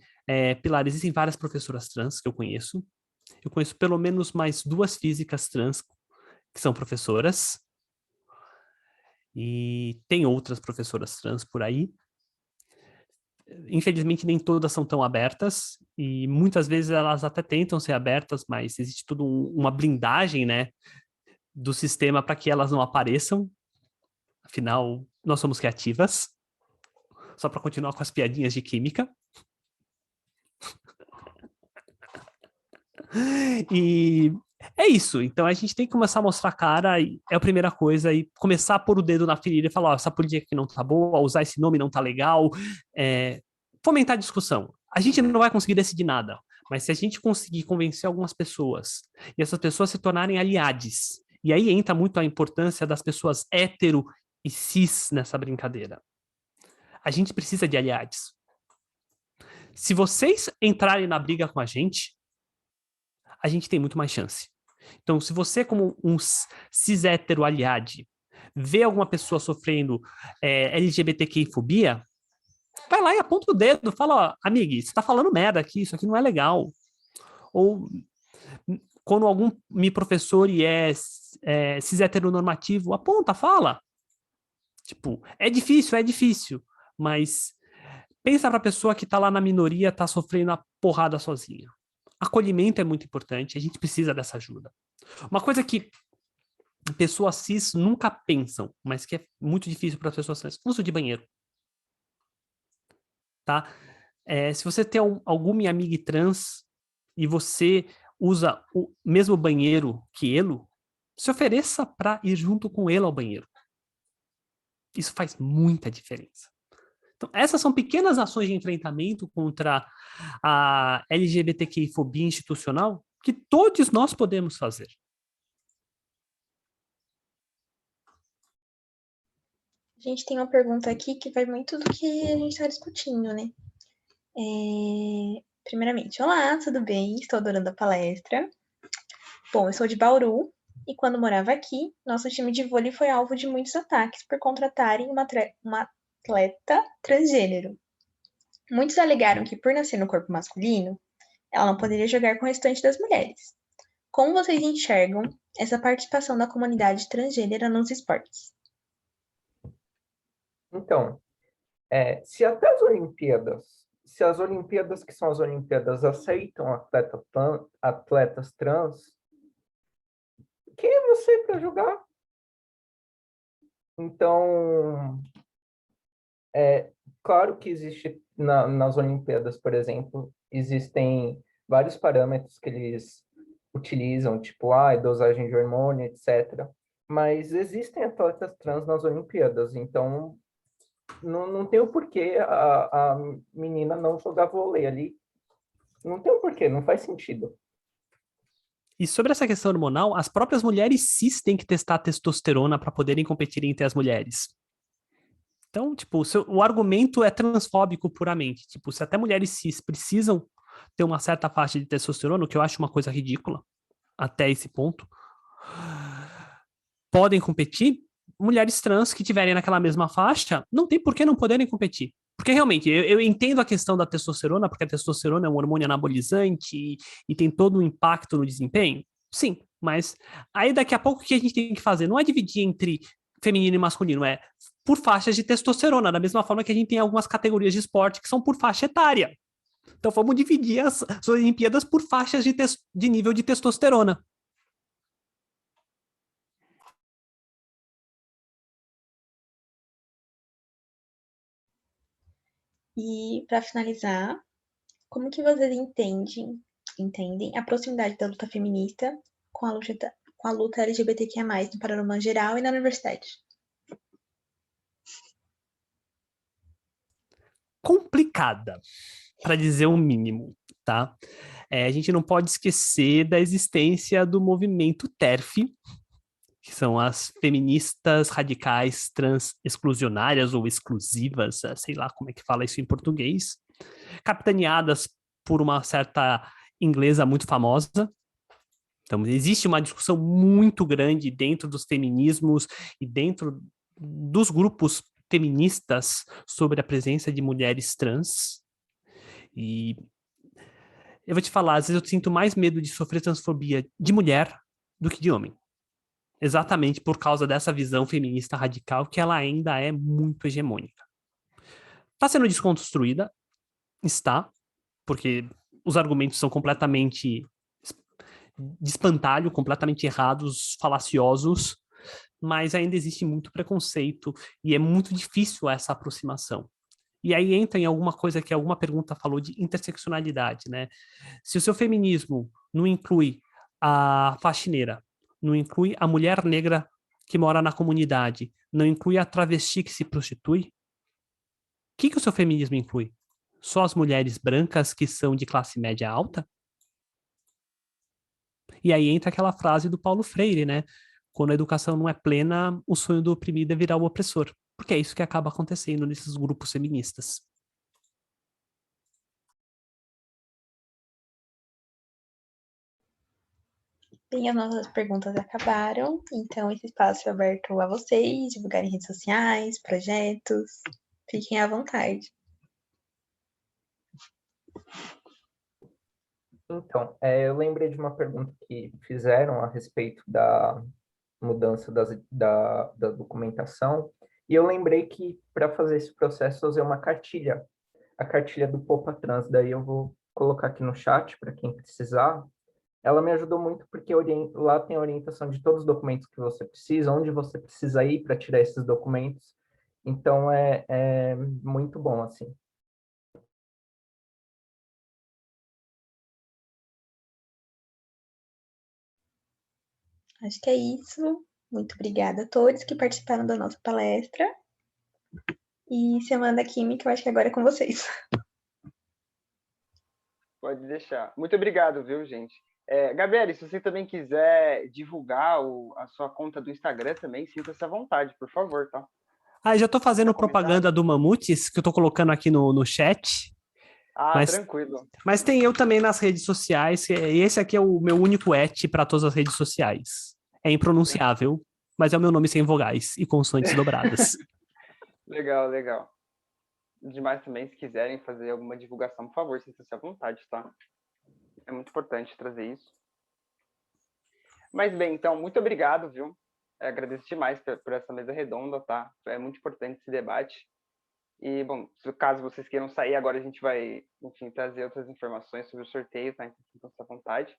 Pilar, existem várias professoras trans que eu conheço. Eu conheço pelo menos mais 2 físicas trans que são professoras. E tem outras professoras trans por aí. Infelizmente, nem todas são tão abertas. E muitas vezes elas até tentam ser abertas, mas existe toda uma blindagem, né, do sistema para que elas não apareçam. Afinal, nós somos criativas. Só para continuar com as piadinhas de química. E é isso. Então a gente tem que começar a mostrar a cara, é a primeira coisa, e começar a pôr o dedo na ferida e falar: essa política aqui não tá boa, usar esse nome não tá legal. Fomentar a discussão. A gente não vai conseguir decidir nada, mas se a gente conseguir convencer algumas pessoas, e essas pessoas se tornarem aliados, e aí entra muito a importância das pessoas hétero e cis nessa brincadeira. A gente precisa de aliados. Se vocês entrarem na briga com a gente tem muito mais chance. Então, se você, como um cis hétero aliade, vê alguma pessoa sofrendo LGBTQI-fobia, vai lá e aponta o dedo, fala: ó, amigo, você tá falando merda aqui, isso aqui não é legal. Ou quando algum professor e cis heteronormativo, aponta, fala. Tipo, é difícil, mas pensa pra pessoa que tá lá na minoria, tá sofrendo a porrada sozinha. Acolhimento é muito importante, a gente precisa dessa ajuda. Uma coisa que pessoas cis nunca pensam, mas que é muito difícil para as pessoas cis: uso de banheiro. Tá? Se você tem alguma amiga trans e você usa o mesmo banheiro que ele, se ofereça para ir junto com ele ao banheiro. Isso faz muita diferença. Então, essas são pequenas ações de enfrentamento contra a LGBTQI-fobia institucional que todos nós podemos fazer. A gente tem uma pergunta aqui que vai muito do que a gente está discutindo, né? Primeiramente, olá, tudo bem? Estou adorando a palestra. Bom, eu sou de Bauru e quando morava aqui, nosso time de vôlei foi alvo de muitos ataques por contratarem uma atleta transgênero. Muitos alegaram que, por nascer no corpo masculino, ela não poderia jogar com o restante das mulheres. Como vocês enxergam essa participação da comunidade transgênera nos esportes? Então, se até as Olimpíadas se as Olimpíadas, que são as Olimpíadas, aceitam atletas trans, quem é você para julgar? Então, claro que existe nas Olimpíadas, por exemplo, existem vários parâmetros que eles utilizam, tipo, dosagem de hormônio, etc. Mas existem atletas trans nas Olimpíadas, então não tem o porquê a menina não jogar vôlei ali. Não tem o porquê, não faz sentido. E sobre essa questão hormonal, as próprias mulheres cis têm que testar testosterona para poderem competir entre as mulheres. Então, tipo, o argumento é transfóbico puramente. Tipo, se até mulheres cis precisam ter uma certa faixa de testosterona, o que eu acho uma coisa ridícula, até esse ponto, podem competir, mulheres trans que tiverem naquela mesma faixa, não tem por que não poderem competir. Porque realmente, eu entendo a questão da testosterona, porque a testosterona é um hormônio anabolizante e tem todo um impacto no desempenho. Sim, mas aí daqui a pouco o que a gente tem que fazer não é dividir entre feminino e masculino, é por faixas de testosterona, da mesma forma que a gente tem algumas categorias de esporte que são por faixa etária. Então vamos dividir as Olimpíadas por faixas de nível de testosterona. E para finalizar, como que vocês entendem a proximidade da luta feminista com a luta LGBTQIA+, no panorama geral e na universidade? Complicada, para dizer o mínimo, tá? A gente não pode esquecer da existência do movimento TERF, que são as feministas radicais trans exclusionárias ou exclusivas, sei lá como é que fala isso em português, capitaneadas por uma certa inglesa muito famosa. Então, existe uma discussão muito grande dentro dos feminismos e dentro dos grupos feministas sobre a presença de mulheres trans. E eu vou te falar, às vezes eu sinto mais medo de sofrer transfobia de mulher do que de homem. Exatamente por causa dessa visão feminista radical que ela ainda é muito hegemônica. Está sendo desconstruída? Está, porque os argumentos são completamente de espantalho, completamente errados, falaciosos, mas ainda existe muito preconceito e é muito difícil essa aproximação. E aí entra em alguma coisa que alguma pergunta falou de interseccionalidade, né? Se o seu feminismo não inclui a faxineira, não inclui a mulher negra que mora na comunidade, não inclui a travesti que se prostitui, o que o seu feminismo inclui? Só as mulheres brancas que são de classe média alta? E aí entra aquela frase do Paulo Freire, né? Quando a educação não é plena, o sonho do oprimido é virar o opressor. Porque é isso que acaba acontecendo nesses grupos feministas. Bem, as nossas perguntas acabaram, então esse espaço é aberto a vocês, divulgarem redes sociais, projetos. Fiquem à vontade. Então, eu lembrei de uma pergunta que fizeram a respeito da mudança da documentação, e eu lembrei que para fazer esse processo eu usei uma cartilha, a cartilha do Popa Trans, daí eu vou colocar aqui no chat para quem precisar. Ela me ajudou muito porque lá tem a orientação de todos os documentos que você precisa, onde você precisa ir para tirar esses documentos, então é muito bom, assim. Acho que é isso. Muito obrigada a todos que participaram da nossa palestra. E Semana da Química, eu acho que agora é com vocês. Pode deixar. Muito obrigado, viu, gente? Gabriele, se você também quiser divulgar a sua conta do Instagram também, sinta-se à vontade, por favor, tá? Já tô fazendo propaganda do Mamutes, que eu tô colocando aqui no chat. Tranquilo. Mas tem eu também nas redes sociais, e esse aqui é o meu único para todas as redes sociais. É impronunciável, mas é o meu nome sem vogais e consoantes dobradas. Legal, legal. Demais também, se quiserem fazer alguma divulgação, por favor, sinta-se à vontade, tá? É muito importante trazer isso. Mas bem, então, muito obrigado, viu? Agradeço demais por essa mesa redonda, tá? É muito importante esse debate. E, bom, caso vocês queiram sair, agora a gente vai, enfim, trazer outras informações sobre o sorteio, tá? Então, fiquem à vontade.